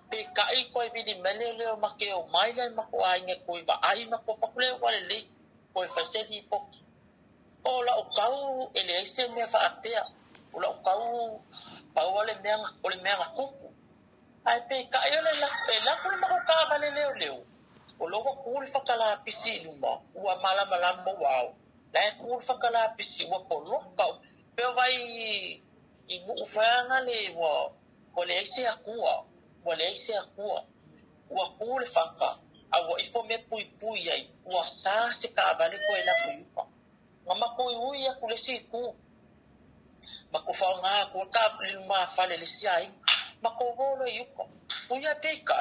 peka i ko vidi mele leo makeo maila mako ainge kui va ai mako fa kule wale le ko fa se di poki ola o kau ele ese me fa apea ola o kau pa ole menga kupu ai pe ka ele la ko ma ko ka vale leo o logo ko fa kala pisi luma wa mala mo wow la ko fa kala pisi wa ko loka pe vai i mu fanga le wa le ese akua wa ko le fa ka a wa ifo me pui ai wa sa se ka vale ko ela ko mama ko uia ku le siku mako fa nga ko ka ma fa le siai mako volo yuko uia peka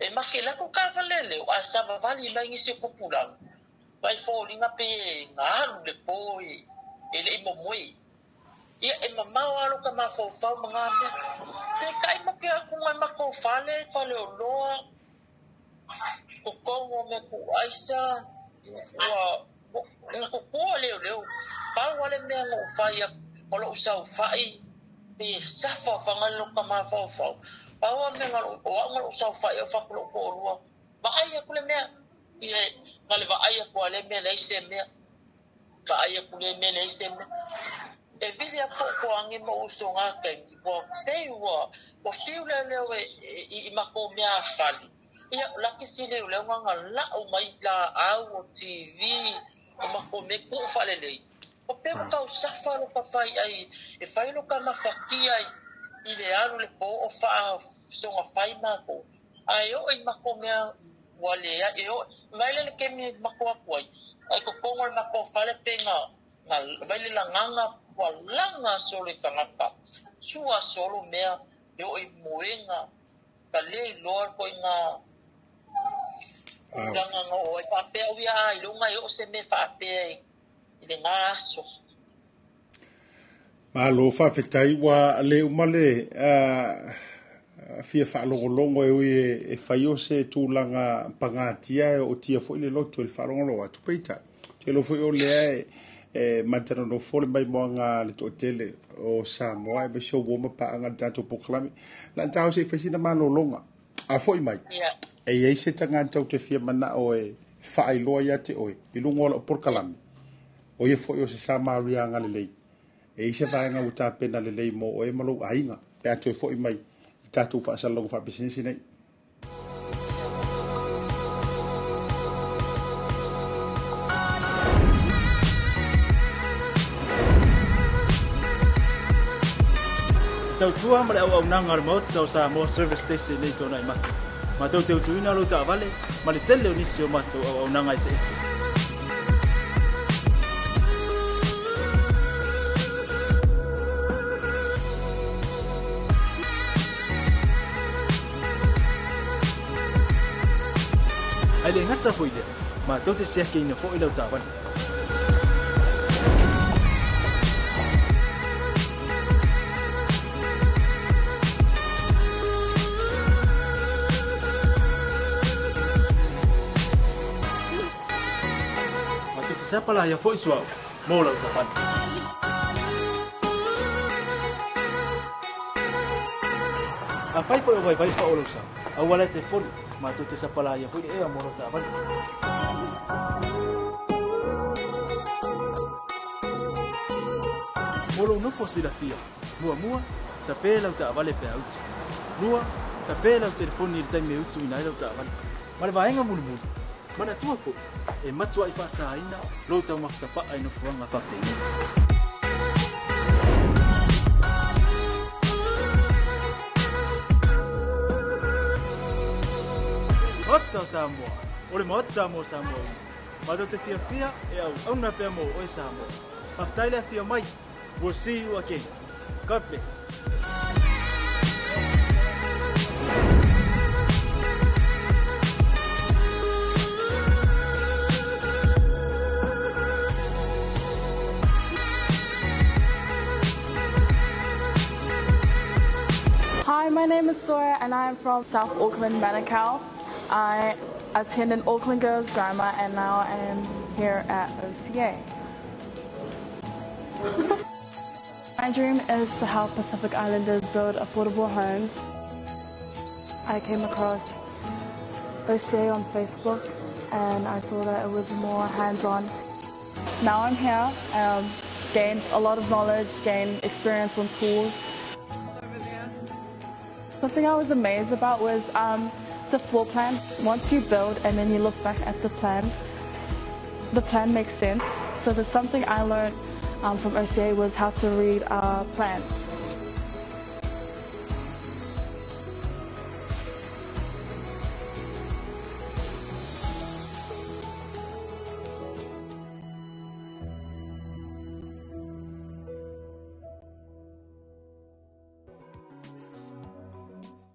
e makela ko ka valele o sa va vali la ngi se popular vai fo linga pe nga le poi ele mo moi ia e mama walo ka ma fo fa mga me pe kai mo ke aku mako fa le o loa ko me ku aisa wa ko leo pa wale me ngo fai o lo usau fai e safa fangalo kama fo pawa me ngalo o ngalo sa fa e fa ko ko ba ai ko le me e ngale ba ai ko le me le se me ba ai ko le me le se me e vile ko ange mo so nga ke bo te wo fiule le i mako me a fali ia la kisile le nga la o mai la au TV o mako me ko fale le o pe ka safa lo ka fai ai e fai lo ka mafakia i le alu le po o fa so nga fai mako ai o i mako me wale ya e o mai le ke mi mako akwai ai ko pongol mako fale penga ngal vai le nganga walanga solo tangaka sua solo mea e o i moenga ka le lor ko nga nganga o e pa pe o ia ai lo mai o se me fa pe ile ngaso malo fa fetai wa le umale fia fa longo e faio se tulanga pangatia o tia fo ile loto il fa longo tu peita te lo fo o le matano no fo le mai moanga le totele o Samoa be show wo pa anga dato poklami la tau se fesina mano longa a foi mai e se tanga tau te fia mana o e fa ilo ya te o i lungo o porkalami o ye fo yo se Samaria nga le lei e se va nga uta pena le lei mo o e malo ainga pe ato fo mai i tatu fa salongo fa business nei tau tua ma le au nanga le mot tau sa mo service station nei tona i mata ma tau te utuina lo ta vale ma le tele o nisi o mata au nanga ese ai le ngata foi le ma tau te sia ke ina fo ila ta vale Siapa lah yang foi suau mau lau tapan. Afai foi vai fa olo sa. Awala telefon matu te siapa lah yang foi mau lau tapan. Molo no posila fia. Mua tapela lau ta vale pe out. Mua tapela lau telefon ni tai me utu ina lau ta vale. Mala vaenga mulu. Mana tua fo e matua I fasa ina lo tau maftapa ai no fuanga fa pe Ota Samoa ore mota mo Samoa ma do te fia e au na pe mo o Samoa aftaile fia mai we'll see you again God bless Hi, my name is Sawyer and I'm from South Auckland, Manukau. I attended Auckland Girls Grammar and now I am here at OCA. My dream is to help Pacific Islanders build affordable homes. I came across OCA on Facebook and I saw that it was more hands-on. Now I'm here, gained a lot of knowledge, gained experience on tools. Something I was amazed about was the floor plan. Once you build and then you look back at the plan makes sense. So there's something I learned from OCA was how to read plans.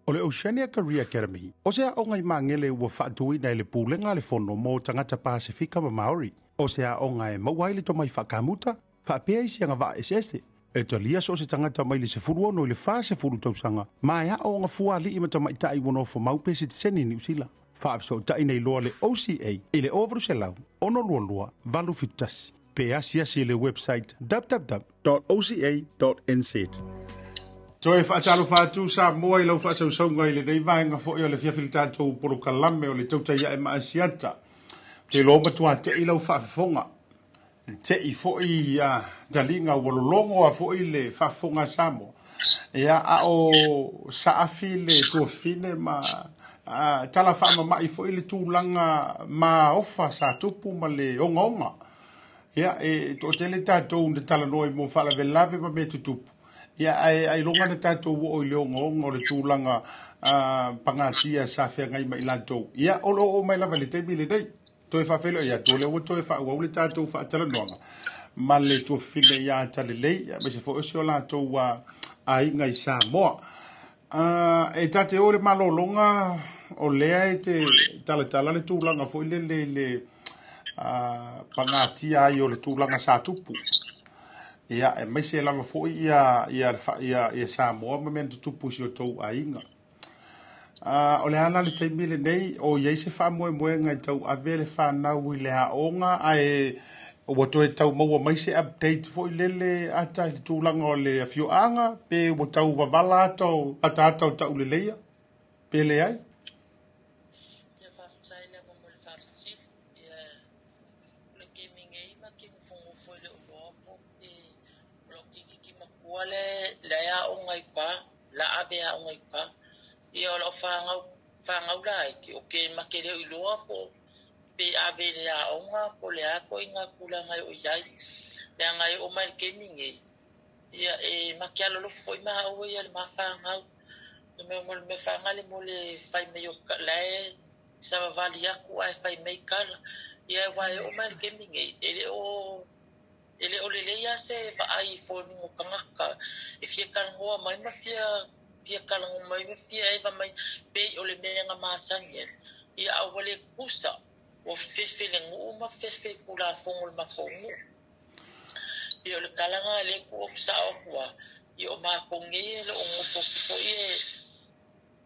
O le Oceania Career Academy, o sea o ngai mangele ua whaatui nei le pūlenga le whono mō tangata Pasifika ma Maori. O sea o ngai mauai le tomai whakamuta, whaapea isi anga wa eseste. E talia so se tangata mai le se furu ono le wha se furu tausanga. Maia o nga fua li ima tamai tai wano fo maupe se tiseni ni usila. Whaafso tai nei loa le OCA, i le overu se lau, ono lua lua, valu fitasi. Pea sia si le website www.oca.nz. Toi whaatalo whaatu sa moa I lau whaasausaunga I le nei vaenga fo I o le fiafili tātou porokalame o le Tautai A'e maasiata. Te loma tua te I lau whaafonga. Te I fo I dalinga walolongo a fo I le whaafonga samo. Ia a o saafi le tuafine ma tala whaama mai fo I le tūlanga ma ofa sa tupu ma le onga onga. Ia to te le tātou de tala noi mo whala velave ma me tutupu. Ia ai longa na tātou o I le onga onga o le tūlanga pangatia sa whea ngai mai lantou. Ia o mai lava le teimi le nei. Toi whawhelo ia tō leo toi whau le tātou whaatala noanga. Ma le tuafine ia Atalelei, me se fo osio lātou a inga I Samoa. E tate o le malolonga o lea e te tala le tūlanga fo I le pangatia ai o le tūlanga sa tupu. Ia e mai se lava fo ia Samoa ma mena tupu si o tau a inga. O le ana le taimile nei o iei se wha moe ngai tau ave le whanau I le haonga ai o to e tau maua mai se update fo I lele ata I tūlanga o le fioanga pe o tau wavala atau ata tau le leia pe le ai. Le o ngai pa la ave a ngai pa I o lo whangau lai ki o ke makere I loa po pe ave le a onga po le a ko inga kula ngai o iai le ngai o mai ke mingi ia e makialo lo foi ma o ia le ma whangau me whangale mo le whai mei o lai sa vali aku ai whai mei kala ia wai o mai ke mingi ele o leia se va ai foni o kangaka e fia kalngoa mai ma fia kalngoa mai ma fia e va mai pe o le menga masange ia awale kusa o fefe le ngu ma fefe kula Fong ma kongu i o le kalanga le ku o sa o kwa i o ma kongi le o ngofo fo i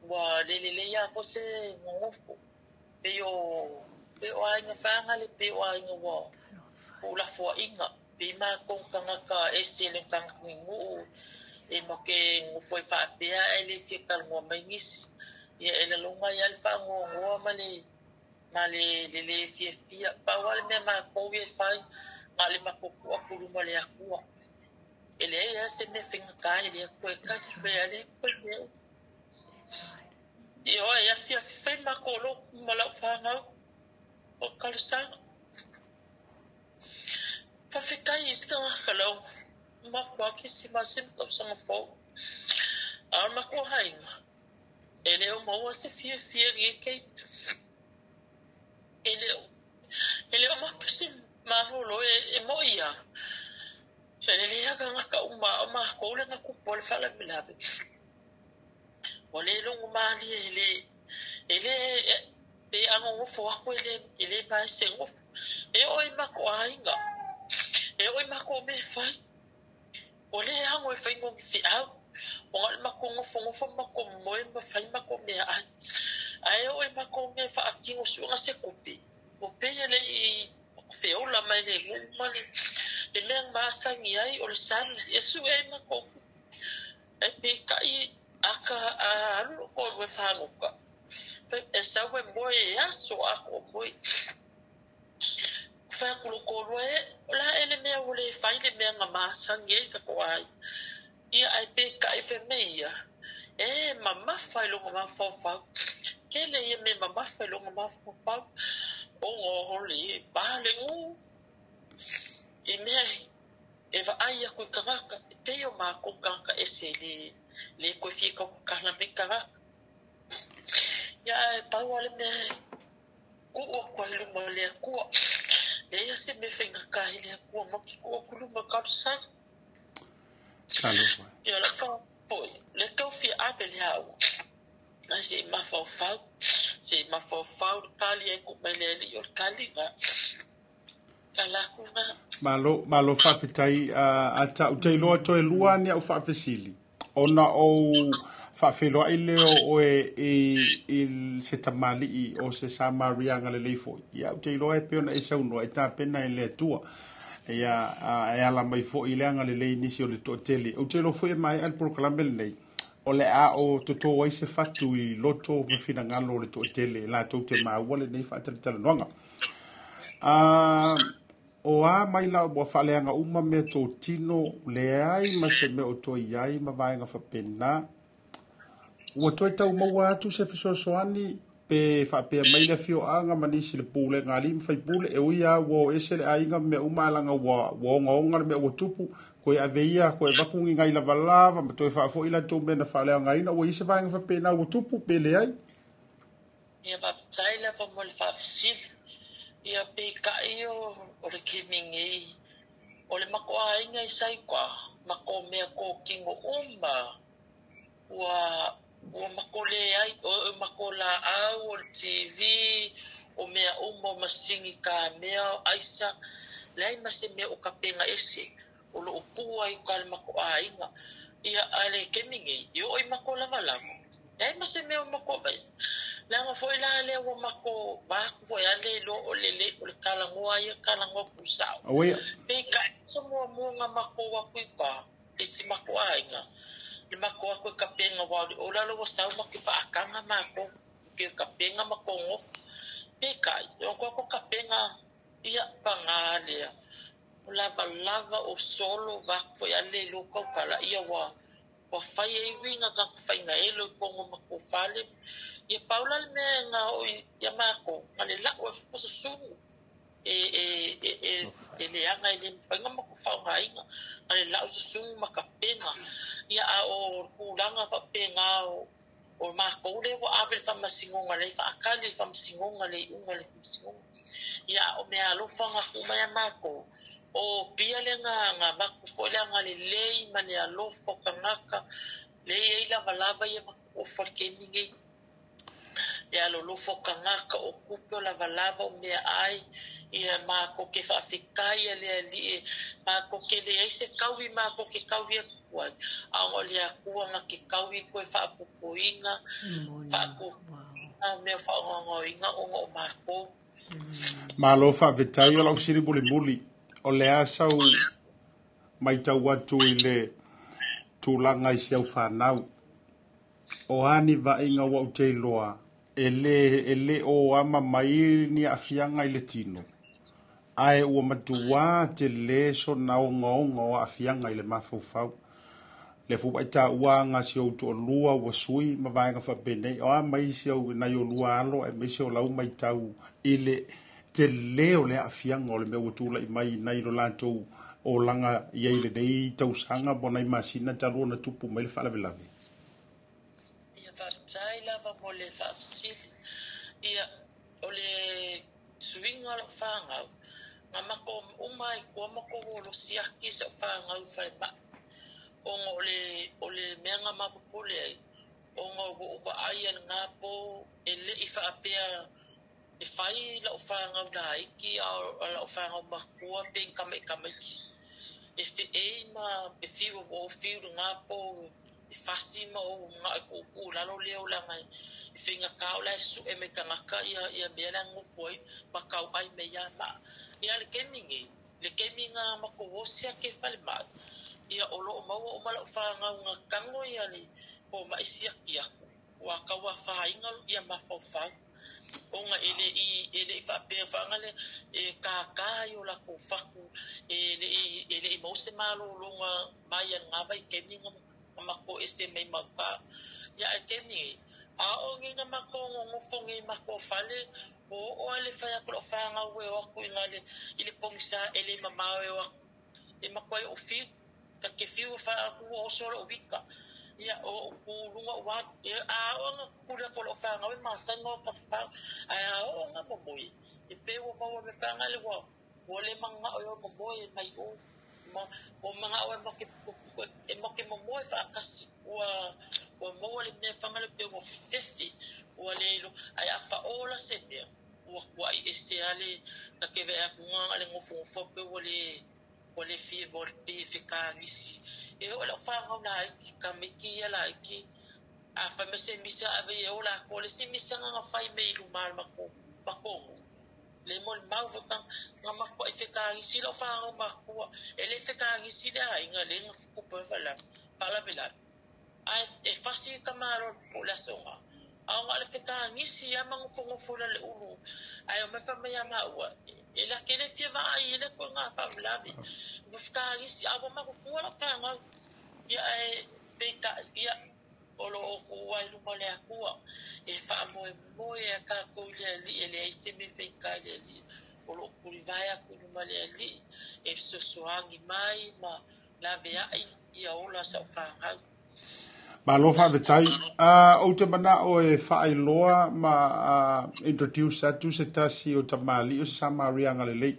wa leia fo se ngofo pe o ai nga fanga le pe o ai nga wa ula fo inga Pima kong kangaka esele kang ngu e mo ke ngu foi fa pea ele fikal mo mangis ya ele longa ya fa ngo male fia pa wal me ma ko we fa ngale ma ko ko lu male aku ele ya se me finga ka ele ko ka pe ele ko ne yo ya fia fa ma ko lo mala fa nga o kalsa Fafikai iska kalau makwa kisi masim kau sama fo. Makwa hainga. Ele o mau se fia gike. Ele o mapusim maholo e moia. Ele ia ganga ka uma ko le ngaku pol fala bilave. Ole lo mali ele pe ango fo ko ele ba sengo. E oi makwa hainga. E oi mako me fai. O le hango e fai ngongi fi au. O ngal mako ngofo mako moe ma fai mako me ai. Ai oi mako me fa akingo suanga se kopi. O peye le I feola mai le ngumani. Le meang maasangi ai o le sami. Esu e mako. E pe kai aka alu ko we whangoka. E sawe moe e aso ako moe. Fakulukolo la ele me ole fai le me ngama sange ka ko ai ia ai pe ka fe meia mama fai lo ngama fofa ke le ye me mama fai lo ngama fofa o holi ba le ngu e me e va ai ku kaka pe yo ma ko kaka eseli le ko fi ko kana me kaka ya pa wale me ku ko lu mo le ku Ia se me whenga kahi lea kua maki kua kuruma kausa. Kalo. Ia la whao poi. Le kauwhi awe le hau. Ai se ma whao. Se ma whao kali e ku mai le li o kali nga. Kalaku nga. Malo whawhitai ata utei loa toi lua ni au whawhisili. Ona o whawhiloa I leo o se tamali o se samarianga le leifo. Ia utei loa e peona e saunoa e tā pena e le tua. Ia e ala mai fo I leanga le lei nisi o le toa tele. Utei loa fo e mai al proklame le nei. o le a o toto ai se fatu I loto me fina ngalo le to tele la to te maua le nei fata tala noanga. O a mai la bo faleanga uma me to tino le ai ma se me o to iai ma vaenga fa pena. Ua toi tau maua atu se fisosoani pe fa pe mai le fio anga manisi le pule ngali me fai pule e uia wo ese le ainga me uma langa wo ngonga me o tupu ko ia veia ko e vakungi ngai la valava ma toi fa fo ila to me na fale ngai na wo ise vaenga fa pena o tupu pe le ai. Ia va taila fa mo le fa fisil. Ia pe ka io o le kimingi o le mako ainga I sai kwa mako mea ko kingo umba ua mako le ai o mako la au o TV o mea umba masingi ka mea aisa le ai mase mea o kapenga ese o lo upua I ka le mako ainga ia ale kimingi io o I mako lava lava le ai mase mea o mako vais Langa foi la le o mako va foi ale lo o le kalangoa ia kalangoa pusao. Oia. Pe ka so mo nga mako wa kuipa. Isi mako ainga. Le mako wa ku kapenga wa o la lo sa mo ki fa akanga mako ki kapenga mako ngof. Pe ka o ko kapenga ia pangale. Lava o solo va foi ale lo ko kala ia wa fai e winga ka fai nga elo ko mako fale. Ia paula me nga o ia mako ngale la o fosu le anga ile fanga mako fa nga inga ngale la o su makapena ia o kulanga fa penga o mako le o ave fa masingo ngale fa akali fa masingo ngale ungale masingo ia o me alo fanga kuma ia mako o pia le nga mako fo le ngale le mane alo fo kanaka le ila valava ia mako fo kemingi ia lo fokangaka o kupe la valava o mea ai ia mako ke whaafikai a lea lie mako ke lea ise kaui mako ke kaui a kuai aongo lea kuanga ke kaui koe whaakukuinga mea whaongoinga o mako Malo whaavetai o lau siri muli o lea sau mai tau atu I le tūlanga I siau whanau o ani va inga wa utei loa ele o ama mai ni afianga I Leatinuu ai ua matua te le so na o ngongo afianga I le mafaufau le fu ai ta uanga si o to lua wa sui ma vaenga fa bene o ama I si o na yo lua alo e me si o lau mai tau ile te le o le afianga o le me utula I mai na I lo lanto o langa ia ile dei tau sanga bona I masina talo na tupu mai le falavelave Tautai lava mo le whaafsili. Ia o le suinga lo whaangau. Nga mako umai kua mako lo siaki sa whaangau whai ma. O le mea nga mapupule ai. Onga uwa aia ngā po e le I whaapea e whai la o whaangau la iki a la o whaangau makua pe kameki. E whi eima e whiwa o whiu ngā po e fasi ma o nga ko lalo leo la ngai e finga ka o la su e me kangaka ia me la ngofoi ma ka ai me ya ma ia le keminga ma ko wosia ke fale ma ia o lo ma o mala fa nga kango ia le o ma isia kia wa ka wa fa inga ia ma fa o nga ele fa pe fa ngale e ka yo la ko fa ku ele mo se malo lo nga mai nga vai keminga mako ese mai maka ya keni a o nginga mako ngofongi mako fale o ale fa ya ko fa nga we o ku ngale ile pomisa ele mama we o e mako o fi ka ke fi fa ku o solo ubika ya o ku lunga wa a o nga ku le ko fa nga we ma sa no ka fa a o nga boy e pe o pa o me fa nga le wo le manga o mo boy mai o mga awa moke mo fa kasi o mo le me fanga le pe mo fefi o le lo ai apa ola se be o ai ese ale na ke ve a kunga ale ngo fo pe o le fi bo pe fika ngisi e o la fa nga ka me ki ya la ki a fa me se misa ave o la ko le se misa nga fa me lu mal mako le mol mau votang nga mako e fika ngisi lo fa nga mako ele fika ngisi le ai nga le nga fu pe fala pala vela ai e fasi ka maro po la songa au ngale feta ngisi ya mang fongo fola le uru ai o me fa me ya ma wa e la kele fie va ai le ko nga fa mlabi mo fika ngisi abo ma ko kuala fa nga ya e beta ya olo ko wa lu mole akua e fa mo e ka ko le le se me fe ka le olo ku vai ku mole li e so soangi mai ma la vea ia ola sa fa ha Ma lo fa vetai o te mana o e fai loa ma introduce atu se tasi o tamali o sama rianga le lei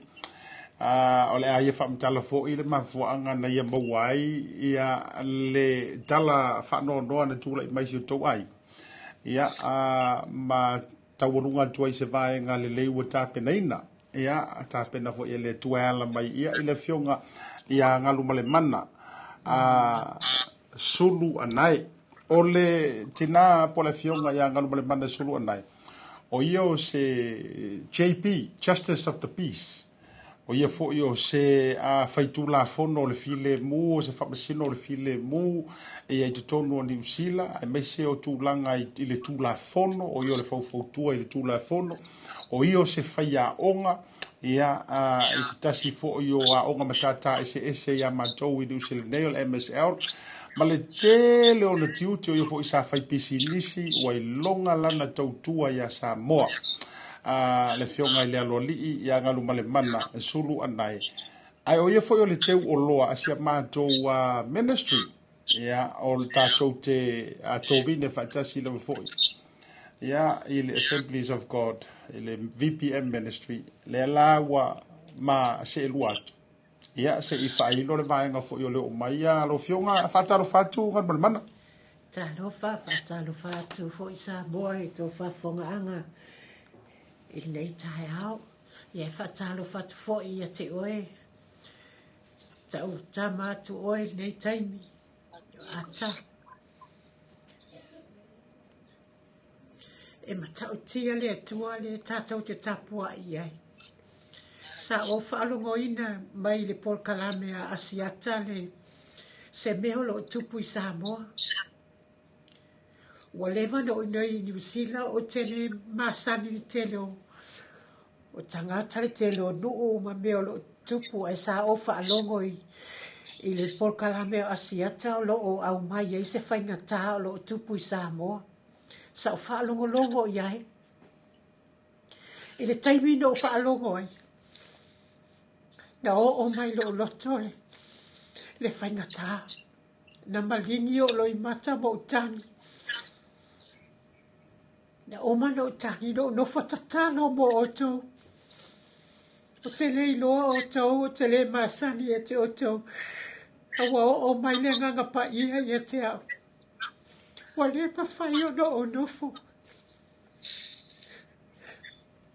o le aia fa mtala fo i le mafuanga na ia mawai ia le tala fa no no na tula i mai si to ai ia ma taurunga tuai se vai nga le lei wa tape naina ia tape na fo i le tuala mai ia i le fionga ia Galumalemana Sulu Anae o le tina po le fionga ia Galumalemana Sulu Anae o io se JP Justice of the Peace o ia fo io se faitula fono le file mu se famasino le file mu e ai tonu o New Zealand ai me se o tulanga i le tula fono o io le fautua i le tula fono o io se faia onga ia i se tasi fo io a onga matata ese ia matou i New Zealand Nail MSL ma le tele o na tiuti o io fo isa fai pisi nisi o ai longa lana tautua ia Samoa le fionga i le alolii ia Galumalemana Sulu Anae ai o ia fo io le teu o loa asia matou ministry ia o le tatou te tovine fatasi le fo ia i le Assemblies of God i le VPM ministry le lawa ma se luat ia se i fai no le vaenga fo io le o mai lo fionga fatalo fatu Galumalemana talo fatu fo isa boy to fa fonga anga il nei tai au ia fatalo fatu fo ia te oe tau tama tu oe nei taimi ata e matau tia le tua le tatau te tapua iai sa o whaalongoina mai le polkalame a asiata le se meho lo tupu i Samoa. Wa lewa no inoi New Zealand o tele masani ni tele o tangata le tele o nuu ma meo lo tupu e sa o whaalongoi i le polkalame a asiata lo o au mai e se whaingata lo tupu i Samoa. Sa o whaalongolongo iai. I le taimi no whaalongoi. Na o mai lo loto le whaingata. Na malingi o lo i mata mo utangi. Na o mana utangi no whatatano mo oto. O te le iloa oto, o te le masani e te oto. Awa o mai le nganga pa ia i te au. Wa le pa whai o nofo.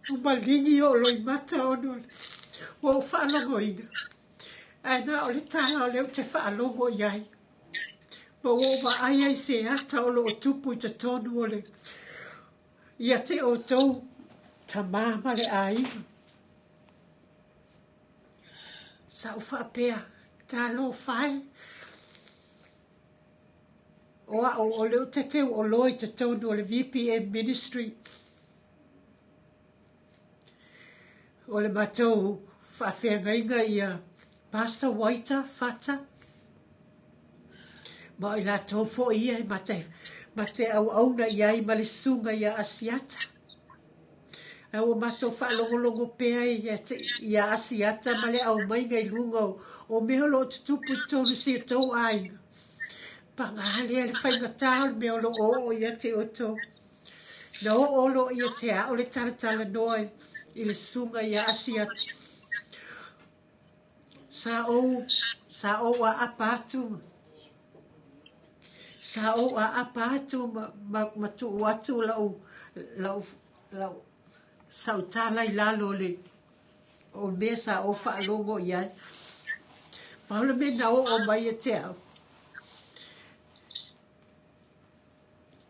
O malingi o lo i mata o no. Wa o whaalongo ina. Aina o le tala o leo te whaalongo iai. Ma o wa ai se ata o lo o tupu i te tonu o le. Ia te o tau ta mama le aiva. Sa o whaapea ta lo whai. O leo te teu o loi te tonu o le VPM ministry. O le matou whawhengainga ia Pastor Waita Fata. Ma i la tau fo ia i mate au auna ia i malisunga ia asiata. Au matou whaalongolongo pea ia asiata male au mainga i lunga o meolo o tutupu i tonu si tau ainga. Pangale le whaingatao le meolo o ia te oto. Na o lo ia te a o le taratala noa i le sunga ia asiata. Sa o a apatu. Sa o a apatu ma tu watu lau sautala i lalo le o mea sa o whaalongo iai. Paula me na o mai e te au.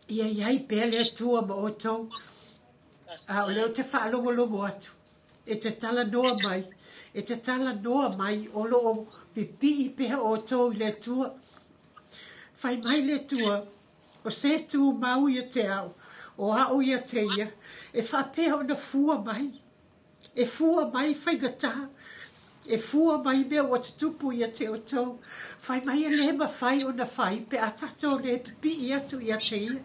Ia iai pele tua ma o tau. O leo te whaalongolongo atu. E te tala noa mai. E te tala noa mai o lo o pipi i peha o tau le tua. fai mai le tua, o se tu mau ia te au, o au ia te ia, e whapea o na fua mai, e fua mai whaigata, e fua mai mea o te tupu ia te o tau, fai mai e le ma fai o na fai, pe a tatou le pipi ia tu ia te ia.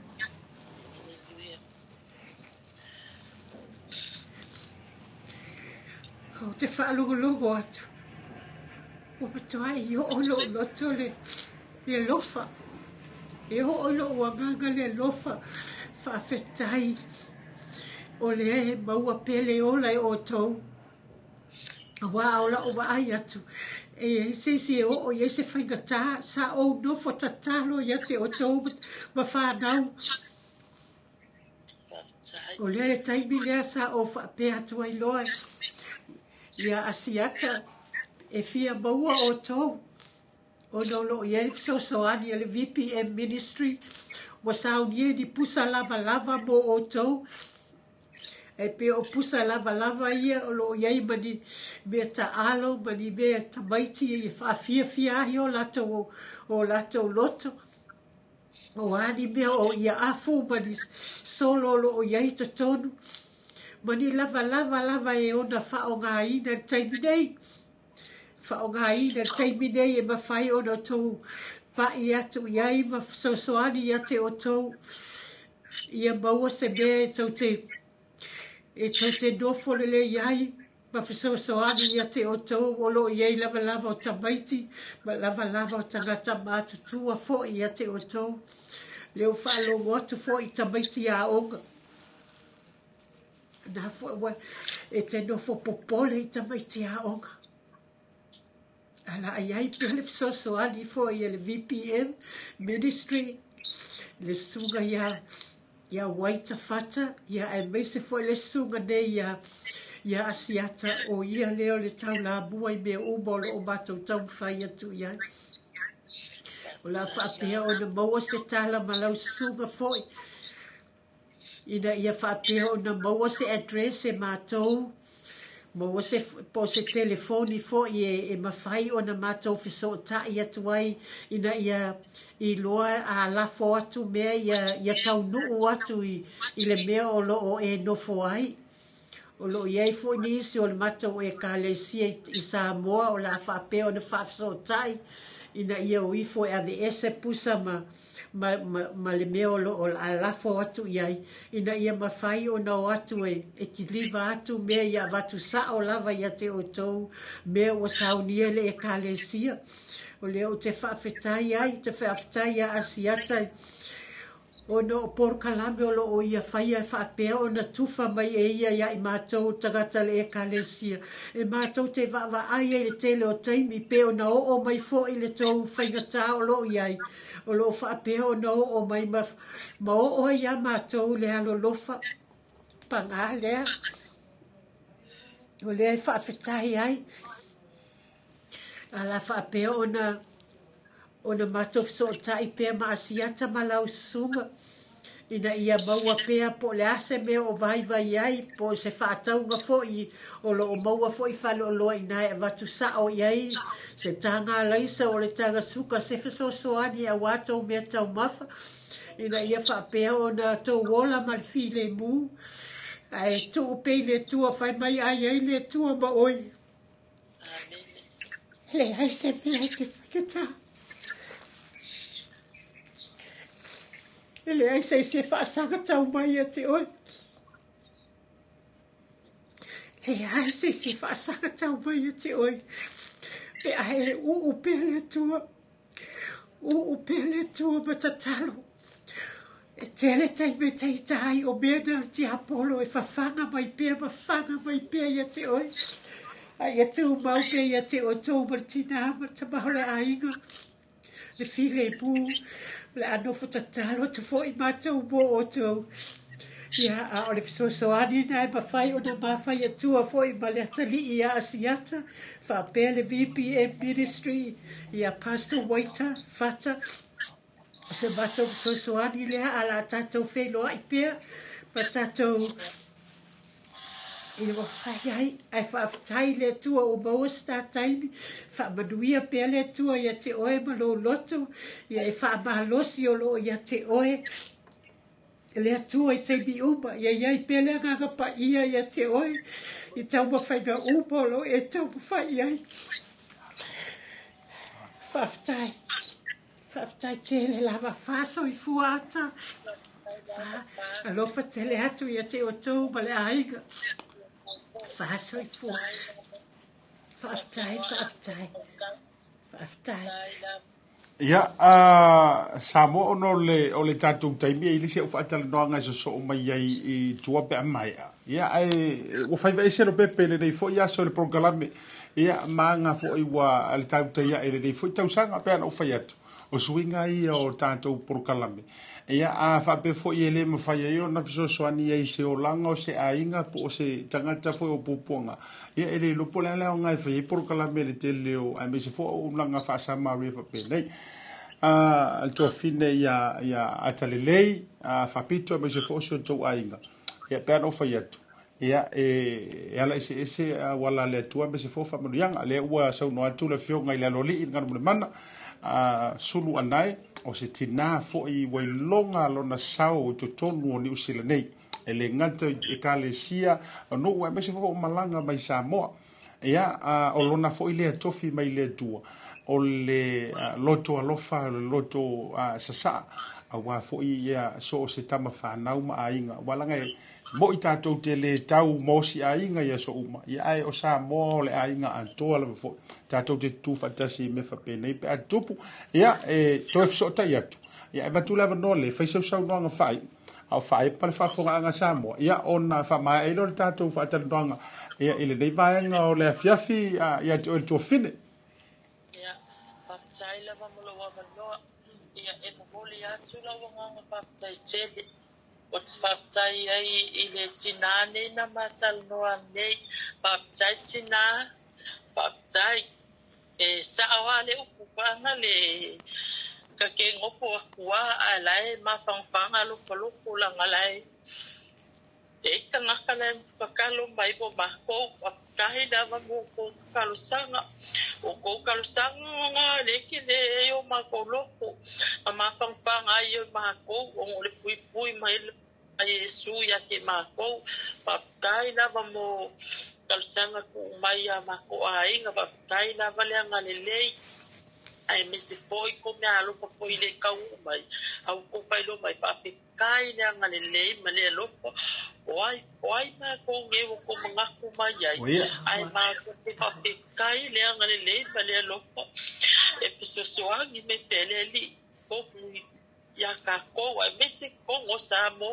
O te whaalugulugu atu, o matoa i o olo loto le lofa, e o olo wanganga le lofa, whaafetai, o le e maua pele ola e o tau, wa ola o wa ai atu, e se o ye se whaingata, sa o nofo tatalo ia te o tau, ma whanau, o le taimi lea sa o whaapea tua i loa, ia asiata, e fia maua o tau, o no lo ye so ani le VPM ministry, wa saun ye ni pusa lava mo o tau, e pe o pusa lava ia o lo ye mani me ta alo mani me ta maiti e fa fia hi o lato loto, o ani me o ia afu mani solo lo ye to tonu, mani lava e ona fa o nga ina taimi nei, whaongai taimi nei e mawhai o no tau pai atu iai ma soani ia te o tau ia maua se mea e tau te nofo le iai ma soani ia te o tau o lo iai lava o tamaiti ma lava o tangata mātutua fo ia te o tau leo whaalongo atu fo i tamaiti a onga na fo e te nofo popole i tamaiti a onga ala ai pele so ali fo ia le VPM ministry le sunga ia waita fata ia e mese fo le sunga nei ia asiata o ia leo le tau la bua i me ubolo o batou tau whai atu ia o la whaapea o na maua se tala malau sunga fo ina ia whaapea o na maua se address e mātou mo se po se telefoni fo e mawhai o na mātou fiso tai atu ai ina ia i loa a la fo atu mea ia tau nuu atu i le mea o lo o e nofo ai o lo iei fo nisi o le mātou e ka lesia i Samoa o la whapea o na whafiso tai ina ia o ifo e ave ese pusa ma le mea o a lafo atu iai ina ia mawhai o na o atu e ki liva atu mea ia watu sa o lava ia te o tau mea o sauniele e ka lesia o leo te whaafetai ai te whaafetai a asiata o no por kalame o lo o ia whaia e whaapea o na tufa mai e ia i mātou tagata le e ka lesia e mātou te wawa ai e le tele o taimi pe o na o mai fo i le tau whaingata o lo iai o lo whaapea o na o mai ma o ia mātou le alo lofa panga lea o le e whaafetai ai ala whaapea o na mātou so tai pēr ma asiata ma lau sunga. Ina ia maua pēr po le ase mea o vai ai po se whaataunga fo i o lo o maua fo i whalo loa ina e watu sa o iai se tanga laisa o le tanga suka se fiso soani a watou mea tau mafa. Ina ia whapea o na tau wola ma le file mu. Ai tu upei le tua whai mai ai le tua ma oi. Le ai se mea te whakata. Ele ai se whaasanga tau mai a te oi. Le ai se whaasanga tau mai a te oi. Pe ai upele tua. Upele tua ma tatalo. E tele tai me tai tai o mena ti apolo e whawhanga mai pia i a te oi. Ai e tu mau pia i a te o tau martina ma tamahora a inga. Le file e pū. Le anofo tatalo te fo i mātou mo o tau. Ia a o le fisosoani na e mawhai o na mawhai atua fo i male atali i a asiata. Whapea le VPM ministry i a Pastor Waita Fata. O se mātou fisosoani lea a la tātou wheloa i pia. Ma tātou I wa whai ai whaafitai le tua o maua stataimi, whaamanuia pia le tua ia te oe malo loto, ia e whaamahalosi o lo ia te oe, le atua i te mi uma, ia iai pia le nganga pa ia te oe, i tau mawhainga uma lo e tau mawhai ai. Whaafitai te le lava whaso i fuata, alofa te le atu ia te o tau ma le aiga. Whaso i fua. Whaafitai. Ia, Samoa ono o le tātou taimi e ilisi au whaatala noanga so o mai ai i tua pe amai. Ia, o whaiva ese no pepe le nei fo ia so le progalame. Ia, maanga fo i wa al Tautai A'e le nei fo i tausanga pe ana o whai atu. O swinga i o tātou progalame. Ia, a whape fo i ele mawhai ai o na fiso soani ai se o langa o se ainga po o se tangata fo o puponga. Ia, ele lupo le alea o ngai whai progalame le te leo ai me se fo o langa whaasama rea whape nei. Al tua fine ia Atalelei Faapito me se fosi o tau ainga. Ia peano whai atu. Ia ala ese wala le atua me se fofa manuianga. Le ua sau no atu le whionga i le aloli i Galumalemana. Sulu Anae o se tina fo i wailonga lona sau o tonu o ni usila nei. E le ngata e ka le sia no ua me se fofa o malanga mai Samoa. Ia o lona fo i le atofi mai le atua. O le loto alofa, le loto sasa, a wā fōi ia so o se tama whanau ma a inga. Walanga e mo i tātou te le tau mosi a inga ia so uma. Ia ai o sa mo le a inga antoa la fōi. Tātou te tū fatasi me whapenei pe a tupu. Ia toi fiso tai atu. Ia e batu lewa no le, whaisau sau noanga whai. Au whai pale whafonga anga Samoa. Ia ona whamai eilo le tātou whaatala noanga. Ia ile nei vaenga o le afiafi ia te oe tua fine. Whaafitai lawa molo wa manoa, ia e mokoli atu lawa nganga whaafitai tele. O te whaafitai ai i le tina na mātal noa nei, whaafitai tina, whaafitai. E saawa le upu whanga le ka ke ngopo akua a lai ma whangwhanga lupaloko langa lai. E ka ngaka lai mwhakalo mai po mako, whakahi dawa mo ko kalusanga. O ko kalusanga nga leke le o mako loko. A mawhangwhanga i o mako, o le pui mai le suya ke mako. Whakahi dawa mo kalusanga ko mai a mako a inga, whakahi dawa le anga lelei. Ai mesi foi ko me alo pa foi le kau mai au ko fai lo mai pa pe kai le anga le ma le lo oi ma ko nge ko manga ko mai ai ma ko te pa pe kai le anga le ma le lo e piso soangi me tele li ko ya ka ko ai mesi ko ngo sa mo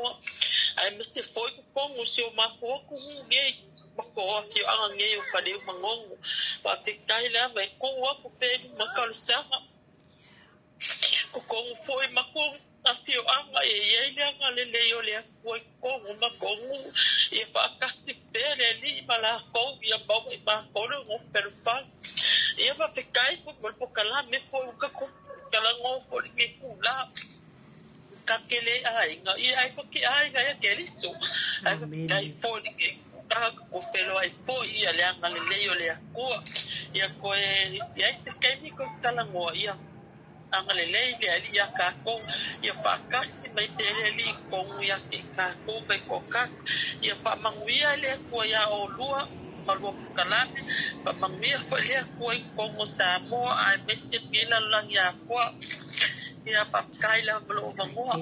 ai mesi foi ko ngo si o ma ko nge ko afio anga nge o fale mangongo pa te kai la mai ko wa ko pe makalusanga ko foi mako afio anga e le anga le o le ko makongo e fa kasi pele li mala ko ia ba ko no ferfa e va te kai ko po kala me ko ko kala ngo ko ni kula kakele ai nga ai ko ki ai ga ke liso ai fo ni ko felo ai fo ia le anga le o le ko ia ko ia se kai ni ko kala ngo ia anga le le ali ia ka ko ia fa kasi mai te li ko ia ka ko mai ko kas ia fa manguia le ko ia o lua malua kalame pa manguia fa le ko ngo sa mo ai mesi pila lang ia ko ia pa kai la blo mangoa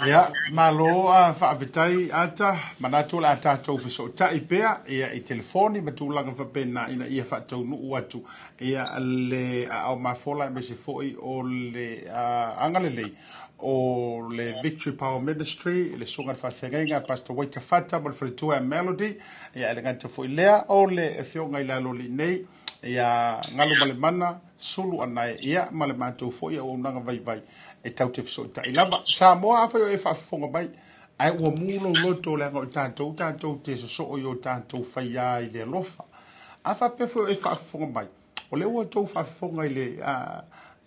Ia, malo a whaavitai ata, manatu la tātou fiso tai pea, ia i telefoni, matulanga whapena ina ia whaatau nuu atu, ia le au mafola me se foi o le angalelei, o le Victory Power Ministry, le sunga whawhenga, Pastor Waita Fata, mo le whalitua Melody, ia le nganta foi lea, o le whionga i la loli nei, ia Galumalemana, Sulu Anae, ia ma le mātou foi o unanga vai vai. E tau te fiso ta ilava Samoa afa yo e whaafonga mai ai ua mulo loto le anga o tātou te so o yo tātou whaia i le lofa afa pefo e whaafonga mai o le ua tau whaafonga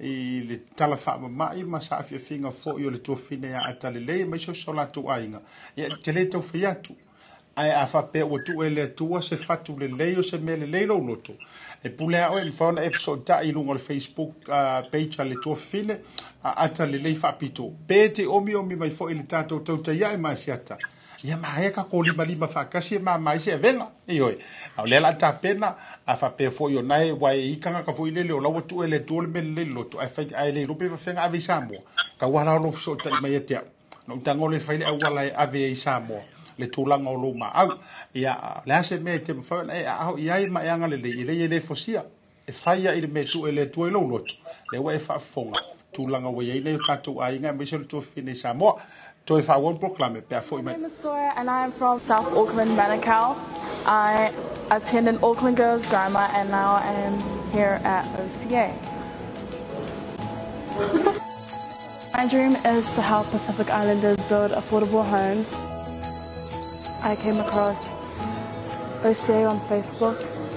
i le tala whaamamai ma sa afia whinga fo i o le tuafine a Atalelei mai so la tu ainga te le tau whaiatu ai a fape o tu ele tua se fatu le leo se mele leilo loto e pule a o fona episode ta i lungo le Facebook page le tua fine a Atalelei Faapito pete omi mai fo ile tato Tautai A'e masiata ia mai ka ko lima fakasi mai se venga oi au le la tapena a fape fo yo nai wai ikanga ka fo ile le o lawo tu ele tu le mele loto ai fa ai le rupe fa fenga ave sambo ka wala lo so ta mai te no tango le fa ile wala ave sambo le tulanga o lo ma au ia le ase me te fa e au ia ma yanga le fosia e faia ile me tu ele tu lo loto le wa fa fonga tulanga wa ia ile ka tu ai nga me se tu fini samo to fa won proclame pe fo My name is Sawyer and I am from South Auckland, Manukau. I attended Auckland Girls Grammar and now I am here at OCA. My dream is to help Pacific Islanders build affordable homes. I came across OCA on Facebook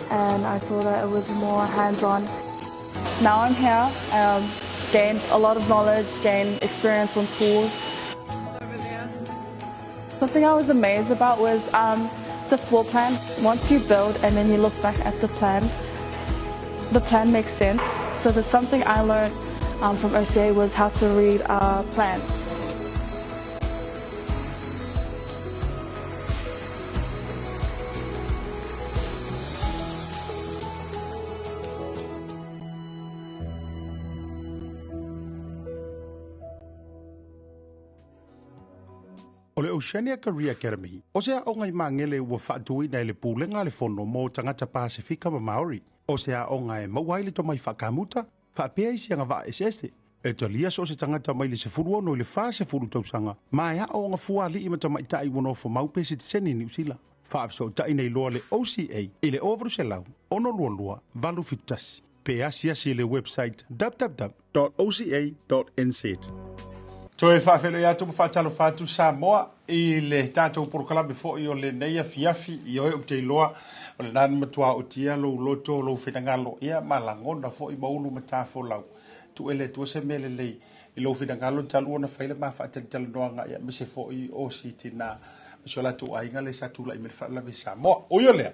and I saw that it was more hands-on. Now I'm here, gained a lot of knowledge, gained experience on schools. Something I was amazed about was the floor plan. Once you build and then you look back at the plan makes sense. So that's something I learned from OCA was how to read plans. O le Oceania Career Academy, o sea o ngai mangele ua whaatui nei le pūlenga le fono mō tangata Pasifika ma Maori. O sea o ngai mawai le to mai whakamuta, whaapea isi anga wa eseste. E talia so se tangata mai le se furu ono le wha se furu tausanga. Mai ha o nga fua li ima tama itai wano fo maupe se te seni New Zealand. Whaafso tai nei loa le OCA, i le overu se lau, ono lua, valu fitasi. Pe asi le website www.oca.nz. Toi whaafelo ia tumu whaatalo whaatu Samoa i le tātou porokalame fo i o le neia fiafi i oe upte iloa o le nana matua o tia lo loto lo whenangalo ia malangona fo i maulu matafo lau tu ele tu se mele lei i lo whenangalo talu ona whaile ma whaatalitalo noanga ia mise fo i o siti na misola tu ainga le satula i mele whaalame Samoa o yo lea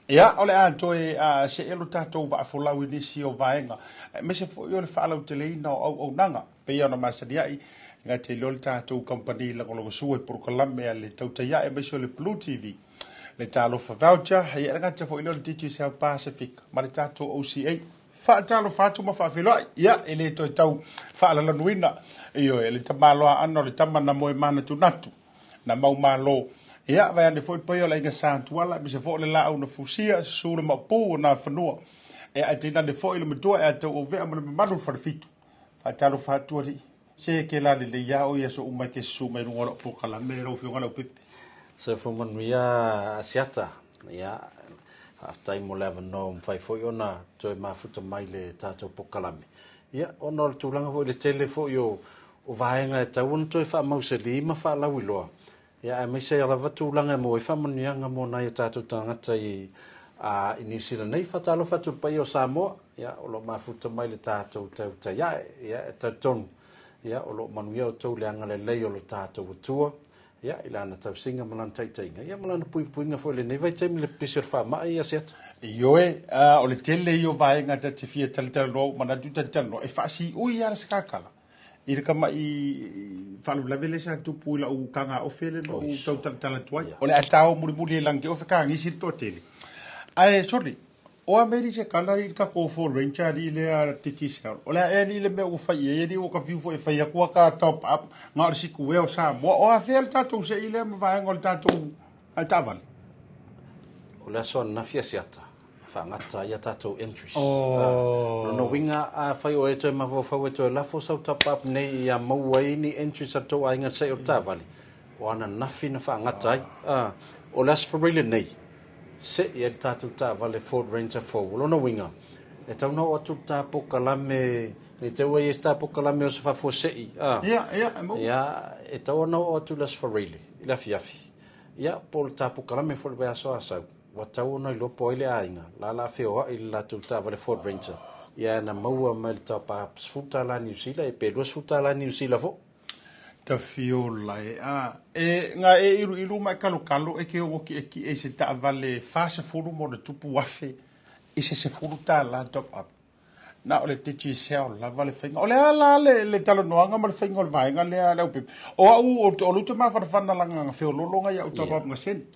ia ole antoe se elo tātou waafo lau inisi o vaenga mise fo i o le whaalau te leina o nanga pe ia ona masaniai nga te lol tātou company la ngolo suwe proklame le Tautai A'e mai so le BluTV le talo fa voucher hei nga te fo ilol titi South Pacific ma le tātou OCA fa talo fatu ma fa filo ia ele to tau fa la nuina io ele tamalo ano le tamana mo mana tunatu na mau malo ia vai ande foi poi la inga santu ala mi se fo le la una fusia Sulu ma pu na fanua e atina de fo ile mto e to ove ma manu fa fitu fa talo fatu ri se ke la le ya o ya so uma ke su me ngolo po kala me ro fi ngolo pepe se fo man ya asiata ya after mo level no fai fo ona to ma futa mai le tato po kala me ya ono tu langa fo le telefo yo o vaenga ta un to fa mau se li ma fa la wilo ya me se la va tu langa mo fa man ya mo na ya tato tanga tai a New Zealand nei fa talo fa tu pa yo Samoa ya o lo ma futa mai le tato ta ya ta ton ya o lo manuia o tau leanga le lei o lo tātou atua ya ilana tau singa malan taitainga ya malan puinga fo le nei vai taimi le pisir fa mai ya set ioe o le tele io vaenga ta te fia talitala no mana tuta talo e fasi ui ya skakala i le kama i falu la vele sa tu pula u kanga o fele no tau talitala tuai o le atao muri lange o feka ngisi to tele ai sorry o ameri se kala i ka ko fo ranger li le titi sa o la eli le me o fa ye di o ka vivo e fa ya ko ka top up ngar si ku e o sa mo o a fel tatu se ile me va ngol tatu ataval o la son na fia siata fa ngata ya tatu entries no winga a fa o e to ma vo fa o to la fo sa top up nei ya mo wai ni entries sa to ai ngat se o taval o ana na fina fa ngata o las for really nei se ia tatu ta vale Ford Ranger 4 lo no winga e tau no o tuta pokalame ni te we sta pokalame o fa fo se ia e tau no o tu las for really la fiafi ia pol ta pokalame fo le aso asa wa tau no lo poile ainga la feo il la tuta vale Ford Ranger ia na maua mal ta pa sfuta la New Zealand e pelo sfuta la New Zealand fo ta fiola nga iru mai kalu e ke o ki e se ta vale fase fulu mo de tupu wafe e se fulu ta la top up na ole te chi sel la vale fenga ole ala le talo noanga ma fenga o vai nga le Leaupepe o lu te ma fa na langa fe lo longa ya top up nga sen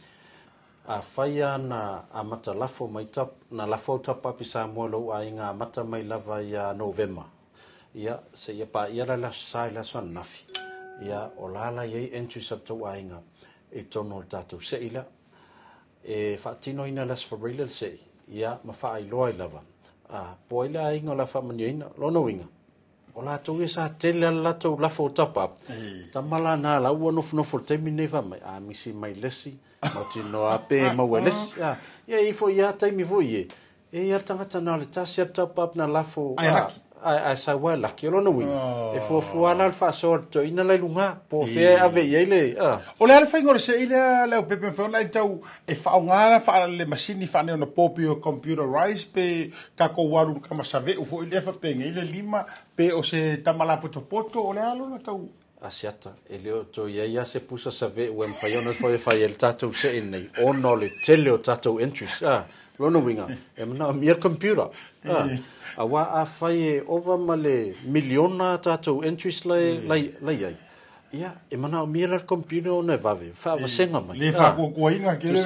a faia na a mata lafo mai tap na lafo top up sa mo lo ai nga mata mai lava ya November ia se ia pa ia la sai la son nafi ia o lala ye entry sa to ainga e tono tatu se ila e fatino ina las for real se ia ma fa ai loi lava poila ainga la fa manina lo no winga o la to isa tele la to la fo top up tamala na la uno no for termine fa mai a misi mai lesi mo tino ape mo weles ia i fo ia taimi vo ye e ia tangata na le tasi top up na la fo ai Sawyer la ke lo no wi e fo ala fa sorto ina la lunga po fe ave ile o le alfa ngor se ile Leaupepe fo la tau e fa ngara fa le machine fa ne no popio computerized pe ka ko waru ka masave o fo ile fa penga ile lima pe o se tamala poto o le alo na tau asiata e leo to ia se pusa save o em fayono fo fa el tato se nei ono le tele o tato entries lo no winga e na mi computer awa a fai over male miliona tato entries lai ia e mana o mira computer ne vave fa vasenga mai le fa ko inga ke le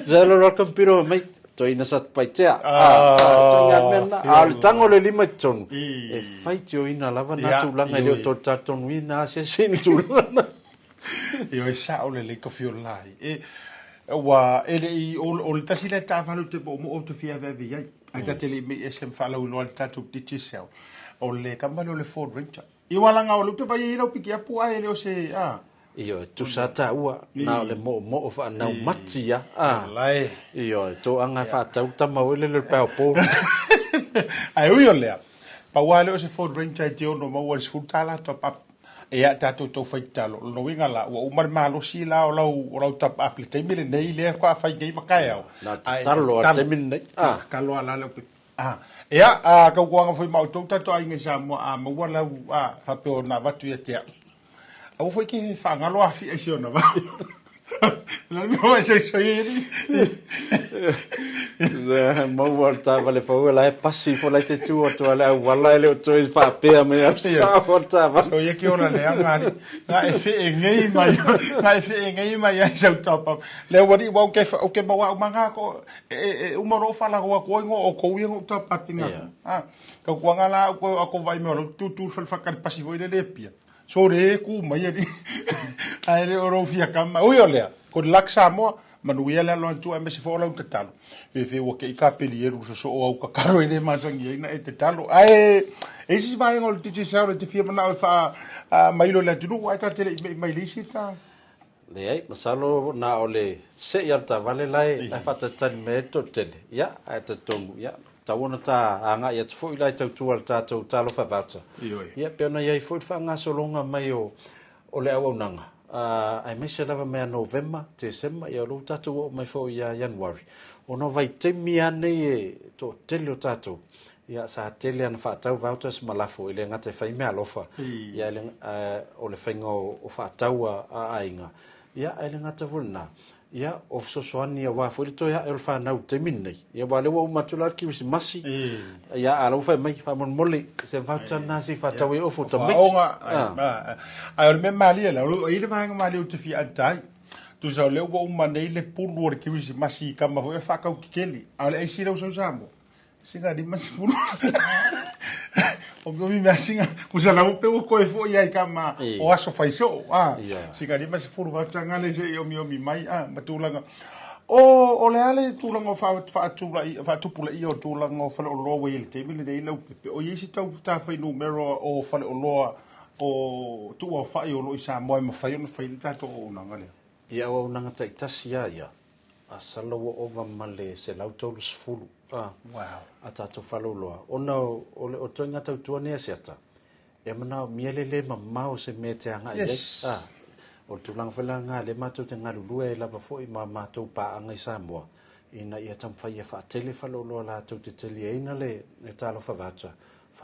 sa lo computer mai to ina sat paitea to nga mena al tango le lima ton e fai tio ina lava na tu langa le to tato wina se sin tu io e sa o le ko fiolai wa ele o le tasile ta valu te mo o to fia veve ia ai ta tele me esem fala o no tatu titi sel o le kambalo le Ford Ranger I wala nga o luto pa i piki apu ai le o se Iyo tu sata ua na le mo fa na matia lai iyo to anga fa tau tama wele le pa po ai ui ole pa wale o se Ford Ranger te no mo was full tala top up e ya tato to fa talo no winga la o mar malo si la o lau top up le temile nei le kwa fa ngai makai na talo temile nei kalo ala le ia ka kuanga foi mau tau tato ai ngai sa mo mo wala fa pe na vatu ia te au foi que fa ngalo a fi ese ona va la no ese soyeri ze mo volta vale fa la passi fo la te tu to la wala le to is fa pe me sa volta va o ye que ona le ngani na e fe ngai mai ai sa top le wadi wa o ke mo wa manga ko e o moro fa la ko ngo o ko ye top up tinga ka kuanga la ko vai me tu fa ka passi vo le pia so re ku mai ni ai re oro fia kama ui olea ko laksa mo manuia le lo tu ame se fo la tatalo fe o ke ka pelieru so o ka karo ine masangi ina e tatalo ai e si vai ngol titi sa te fia na fa mai lo le tu ai ta tele mai lisita le ai masalo na ole se ya ta vale lai ai fa ta tan me to tele ya ai ta tonu ya tawana ta anga ia te foi lai tau tual tātou talo whawata. Ia peona iai foi whanga solonga mai o le au nanga. Ai me se lava mea November, te sema, ia lo tātou o mai foi ia January. O no vai te miane e to tele o tātou. Ia sa tele ana whaatau vautas malafo, ile ngate whai mea lofa. Ia o le whainga o whaatau a ainga. Ia ele ngata vulna. Ia of so soani wa fo to ya el fa na te minne ia wale wa matula ki wisi masi ia ala fa mai fa mon mole se va tana si fa tawe of to mix ai me mali la ile va nga mali te fi antai tu so le wa mane le pulu ki wisi masi kama fo fa ka keli ala ai sira so sambo singa di masi pulu o mi me singa usa la pe ko e fo ia kama o aso fa iso singa di masi pulu va tanga le se o mi mai matulanga o le ale tulanga fa tu pula i o tulanga fa o lo we te mi le Leaupepe o yesi tau ta fa numero o fa o lo o tu o fa o lo isa mo fa no fa ta to o nanga le ia o nanga ta tasia ia asalo o va male se lauto sfulu wow atato faloloa ona o tonga tau tuane asiata e mana mielele mamau se mete anga ia o tulang falanga le mato te ngalulu e lava foi ma mato pa anga Samoa ina ia tam fa ia fa tele faloloa la tu te tele ina le talo fa vacha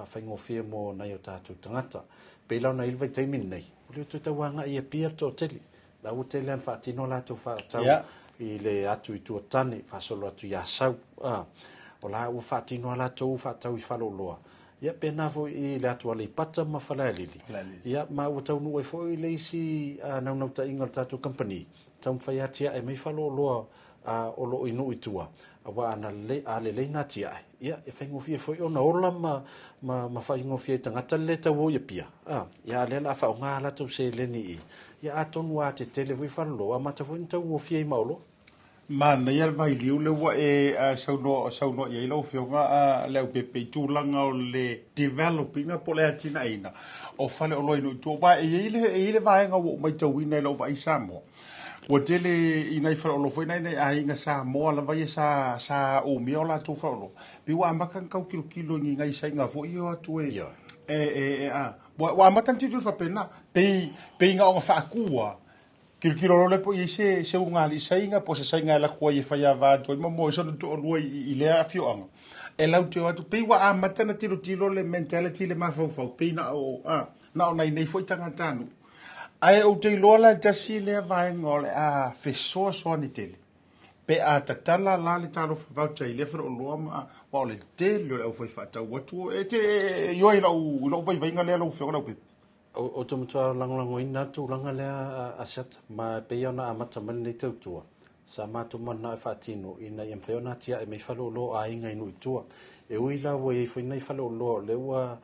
whawhaingofia mo nei o tātou tangata. Pēlau na ilvai teimin nei. Leo tu tawanga ia pia tō teli. La o tele an whaatino lātou whaatau I le atu I tuatane, whasolo atu ia sau. O la o whaatino lātou whaatau I whaloloa. Ia pēnā fo I le atu ale pata ma whalaelili. Ia ma o tau nu e fo I le isi naunau ta inga tātou company. Tau mwhaiatia e mei whaloloa o lo inu I tua. Awa ana le leina tia. Ia e whaingofia fo I ona ola ma whaingofia I tangata le tau o ia pia. Ia le la whao ngā lātou se Lene I. Ia atonu a te tele vui whaloloa ma ta fo I tau ngofia I maolo. Mana ia vai liu le wa e sauno ia ilo fionga Leaupepe tūlanga o le developing po le atina ina o fale o loinu tu ba e ile vai nga wo mai tau ina lo vai samo o tele ina fale o lo foi nei a inga sa mo la vai sa o miola tu falo bi wa makan kau kilo ni ngai sai nga fo io tu wa matan ti tu fa pena pe nga o fa kua Kilo le po ise se unga li sainga po se sainga la ko ye faya va to mo so to lo I le afio anga e lau te atu pe wa amata na tilo le mentality le mafo pe na o na nei foi tanga tanu ai o te lo la tasi le vai ngole fe so ni tele pe a tatala la le talo fa te le fro lo ma o le te lo foi fa ta watu e te yo I lo vai ngale lo fo la pe O te mutua langolango ina tu langa lea asat ma peiona amata mani nei tautua. Sa mātu mana e whaatino ina I mwhaiona tia e mei whalolo a inga inu I tua. E uila wa e whainai whalolo le ua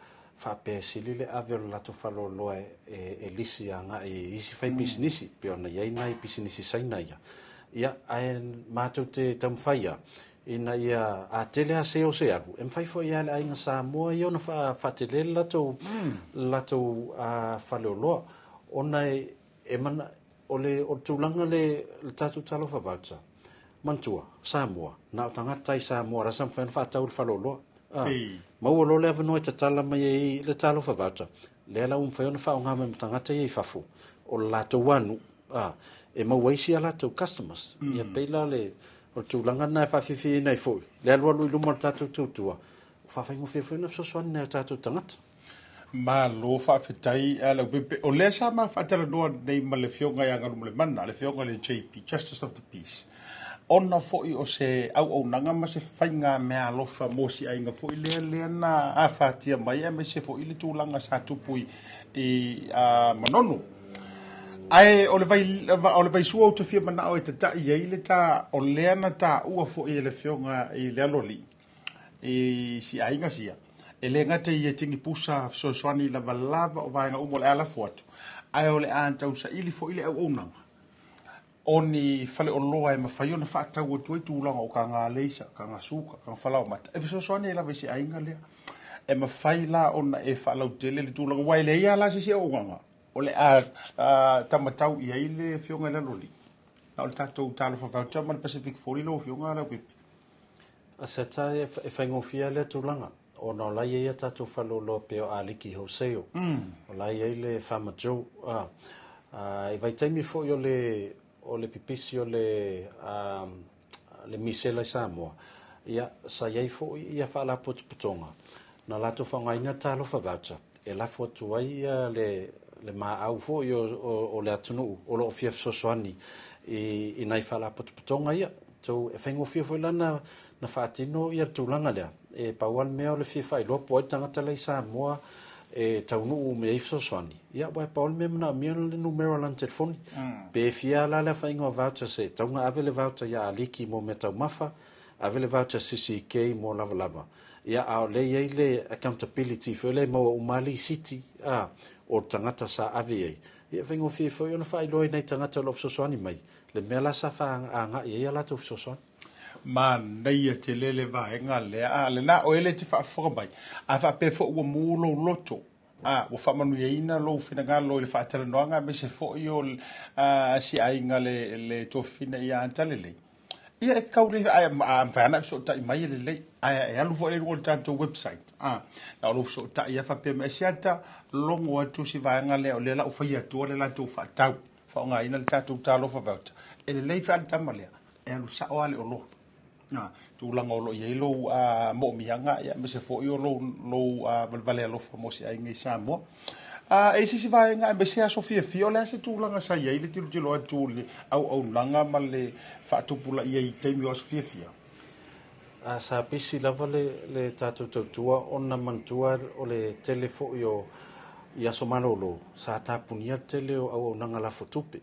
whapesili le avero lato whalolo e lisi a ngā e isi whai pisinisi. Peona iei nai pisinisi saina ia. Ia ae mātou te tamwhaia. Ina ia a tele a se o se aru. E mwhai fo ia le ainga sa mua I ona whaatele latou a whaleoloa. Ona e mana o tūlanga le tātou talo whawauta. Mantua, Samoa. Nā o tangata I Samoa rasa mwhain whaatau le whaleoloa. Mau alo le avanoa te tala mai le talo whawauta. Le la mwhai ona whaonga mai tangata I fafu. O latou anu. E mau waisi a latou customers. Ia peila le... O tūlanga nai whawhiwhi nei fui. Le alua lui luma tātou tūtua. Whawhaingo whiwhi na sosoani nei tātou tangata. Ma lo whawhitai Leaupepe. O lea sa ma whaatara noa nei ma le whionga I Galumalemana, le whionga le JP, Justice of the Peace. Ona foi o se au nanga ma se whainga mea lofa mosi ainga foi lea na a whaatia mai me se foi le tūlanga sa tupui I manono. Ai o le vai sua o te fia mana o te tai ia ile ta o leana ta ua fo I le fionga I le aloli I si ainga sia e le ngata ia tingi pusa so swani la valava o vainga umo le ala foatu ai o le anta usa ili fo ile au onanga oni fale o loa e mawhaiona whaatau o tuai tūlanga o ka ngā leisa, ka ngā suka, ka ngā whalau mata e so swani e la vesi ainga lea e mawhai la ona e whalau tele le tūlanga wai le ia la si o nganga o le tamatau ia I le fionga le loli. Na o le tātou tālo whawauta ma le Pacific Fori lo fionga Leaupepe. A se tā e whaingofia le tūlanga. O na o lai ia tātou whalolo peo a liki hoseo. O lai ia le whamajou. E vai taimi fo o le pipisi o le misela I Samoa. Ia sa iei fo ia whala putonga. Na lato whangaina tālo whawauta. E lafo atu ai le ma au fo o Leatinuu o lo fia sosoani I nai whala putonga ia tau e whaingofia fo lana na whaatino ia tūlanga lea e paual mea o le fia whailoa po ai tangata lei Samoa e taunuu me eif sosoani ia wai paual mea mana mea le numero lan telefoni pe fia la le whaingoa voucher se taunga ave le voucher ia aliki mo me tau mafa ave le voucher CCK mo lava lava ia au le ia le accountability fo le mo umali city o tangata sa ave ia whaingo fia fo iona whailoi nei tangata lo sosoani mai le mea la sa whaanga ia la tau sosoani ma nei te lele vaenga le na o ele te whaafoka mai a whape fo ua mūlo loto o whamanu ina lo whina lo le whaatara noanga me se fo I o si ainga le tofina I Atalelei ia e kaure a mwhana so tai mai le lei e alu fo le rol tanto website na lo so tai ia whape me siata longo atu si vaenga le o le la o whaia tua le la tau whaatau whaonga ina le tātou tālo whawauta e le lei whaatama lea e alu sao ale o lo tūlanga o lo i lo mo mianga ia me se fo i lo vale alofa mo se ai ngai Samoa. E sisi vai nga be se Sofia Fiola se tūlanga sa ia ile tilo atu le au langa ma le whaatupula ia i teimi o Sofia Fia. Sa pisi lava le tātou tautua ona mantua o le telefo ia somalolo sa tapunia tele o au nanga la fotupe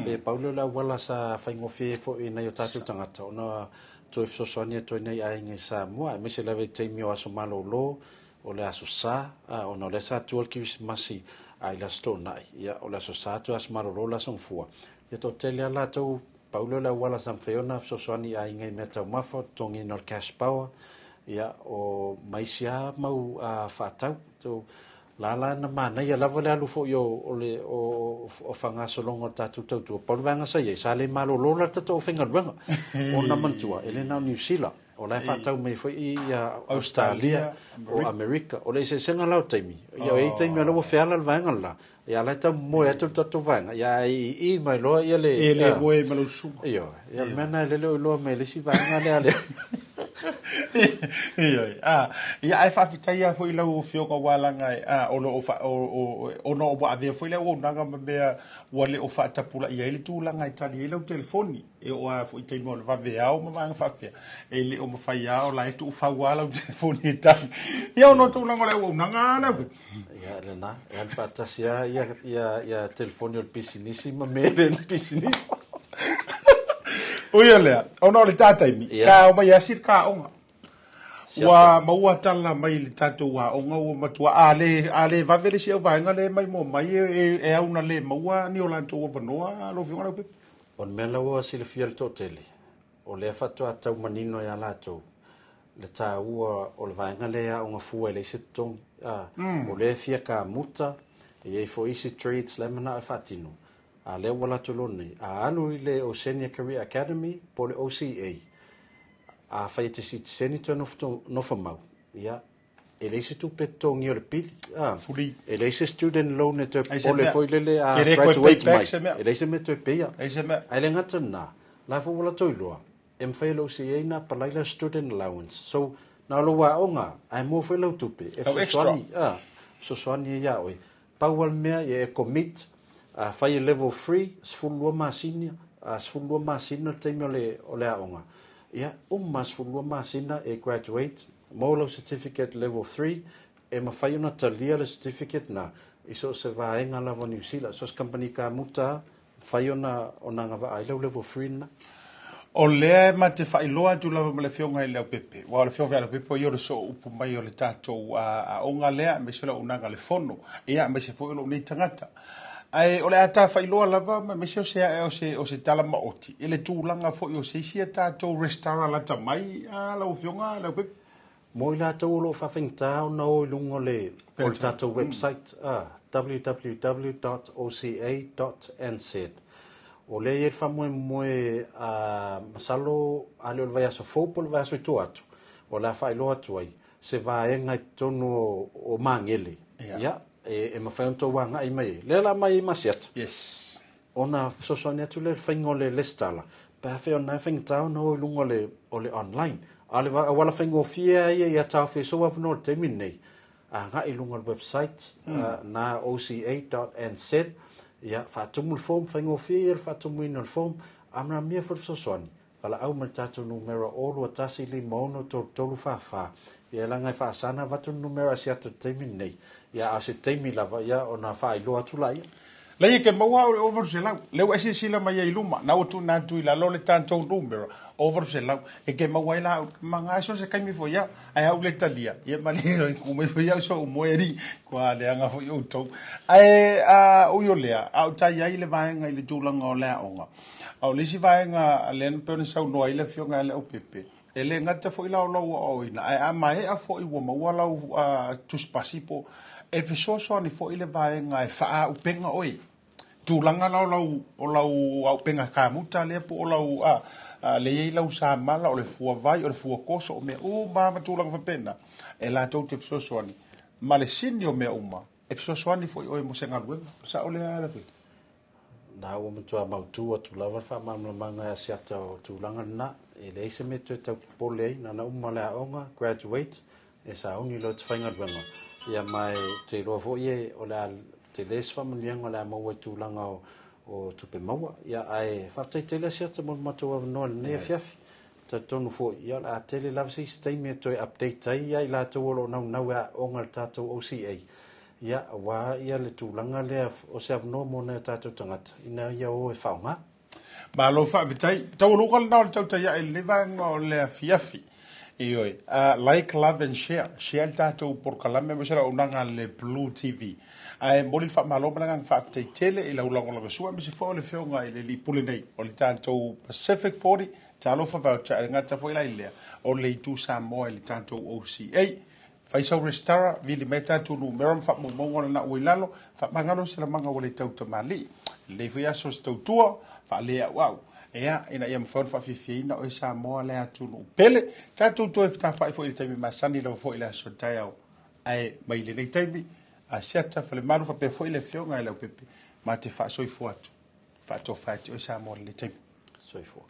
pe paulo la wala sa faingofe fo ina yo tātou tangata ona toi sosoania toi nei ai ngi Samoa me se lave teimi o somalolo o le asosa ona le sa tuol Christmasi ai la stona ia o le asosa tu asmalolo la songfua ia to tele la tau paulo la wala sam feona sosoani ai ngi meta mafo tongi no cash power ia o maisia mau fatau to la na mana ia lava le alu fo yo o fanga solongo tatu tau pa vanga sa ia sa le malolo la tatu finga luanga o na mantua ele na New Zealand o la fa tau me foi ia Australia o America o le se senga lau taimi ia e taimi lo feala le vanga la ia la tau mo e tatu vanga ia i mai lo ia le ele mo e malo su ia mena le lo me le si vanga le ia ai fa fitaia foi la o fio ko wala ngai o no ba ave foi la o nanga be wale o fa tapula ia ile tu la ngai tali ile o telefoni e o foi te mo va ve au ma fa fia ele o fa ia o la tu fa wala o telefoni ta ia no tu la ngole o nanga na ia le na ia fa tasia ia telefoni o pisinisi ma me le pisinisi Oia lea, ona o le tātaimi, ka o mai asir ka onga. Wa maua tala mai le tātou wa onga o matua, ale vavele si au vaenga le mai mo mai e auna le maua ni o lantou o vanoa, lo fiona Leaupepe. On mea laua si le fia le tōtele, o le fatua tau manino ia lātou, le tā ua o le vaenga le a onga fua le se tong, o le fia ka muta, e fo isi trades le mana e fatino. A le wala tolone a alu le Oceania Career Academy po le OCA a fai te si senator no famau ia ele se tu petongi o le pili fuli ele se student loan te po le foi le a graduate mai ele se me te peia ai le ngata na la fo wala toiloa em fai le OCA na palai le student allowance so na lo wa onga ai mo foi lo tupe so swani ia oi pawal mea e commit fai level 3 sfulua masina sfulua masina teimi o le aonga ia sfulua masina e graduate molo certificate level 3 e mawhai ona talia le certificate na iso se vaenga lava New Zealand so company ka muta whai ona ngava ai level 3 na o lea ma te whailoa tu lava ma le whionga i Leaupepe. Wa le whionga i Leaupepe o iore so upu mai o le tātou a onga lea me se la unanga le fono ia me se fo ilo nei tangata ai ole ata whailoa lava me se o se tala maoti ele tūlanga fo i o se sia tātou restaurant lata mai a lau whionga i Leaupepe. Mo i lātou lo whawhingta o na o lungo le o tātou website www.oca.nz o le e whamoe masalo a leo le vai aso fōpo le vai aso i tō atu o la whailoa atu ai se vaenga i tono o mangele ia e mawhai on tō wanga i mai le la mai i masiata yes ona sosone atu le whaingo le lestala pa whai ona whaingta o na o lungo le online a le wala whaingo fia ia ia tau whi so avno te minei a nga i lungo le website na oca.nz ia fatumu le form whaingo fia fatumu ino le form amna mia for sosone wala au ma tātou numero olu atasi li mono tolu whawha ia langa i whaasana watu numero asiata teimi nei ia a se teimi lava ia o na whaailoa tula ia Lei ke maua o over se lau. Leu esi sila mai ai luma. Na o tu na tu ila lo le tantou numero. Over se lau. E ke maua ila manga so se kaimi fo ia. Ai au le talia. Ia mali ku me fo ia so moeri. Kwa le anga fo yo to. Ai o yo lea. Au tai ai le vaenga i le tulanga o lea onga. Au lisi vaenga le pene sau no ai le fionga le Leaupepe. E le ngata fo ila o lau o ina. Ai a mai a fo i wa maua lau tuspasipo. E fisoso ani fo ile vaenga e faa upenga oi. Tūlanga lau au penga ka muta le po lau le ei lau sa mala o le fua vai o le fua koso o me mama tūlanga whapena e la tau te fisosoani ma le sini o mea uma e fisosoani fo i oe mo senga luenga sa o le ala pe na o matua mautua tu lava wha mamla manga e siata o tūlanga na e le se me tu tau pole na uma le aonga graduate e sa uni lo te whainga ruanga ia mai te roa fo ie o le te les whamanianga o le maua tūlanga o tupe maua ia ai whaftai te le sia te mon matua vanoa ne fiafi ta tonu fo ia la tele lavsi stay me to update ai ia la to lo nau a onga tato OCA ia wa ia le tūlanga le o se avno mo na tato tangata ina ia o e whaunga ma lo fa vitai tau lo kal na Tautai A'e le vanga o le fiafi Ioi, like, love and share tato por kalame mo sera unanga le BluTV. Ai moli fa malo malanga fa te tele ila ulango la sua me se fo le feonga ile li pule nei o le tato Pacific 40 talo fa voucher ngata fo ila ile o le tu sa mo le tato OCA. Fai so restara vili meta tu numero fa mo mo na uilalo fa mangalo sela manga o le tauta mali. Le fia so tua fa le wow. Ea ina ia mfon fa fifiina o sa mo le atu no pele tatu to ifta fa fo ile taimi masani lo fo ile so tayao ai mai le taimi a siata fa le maru fa pe fo ile fionga ile Leaupepe ma te fa so i fo atu fa to fa o sa mo le taimi so i fo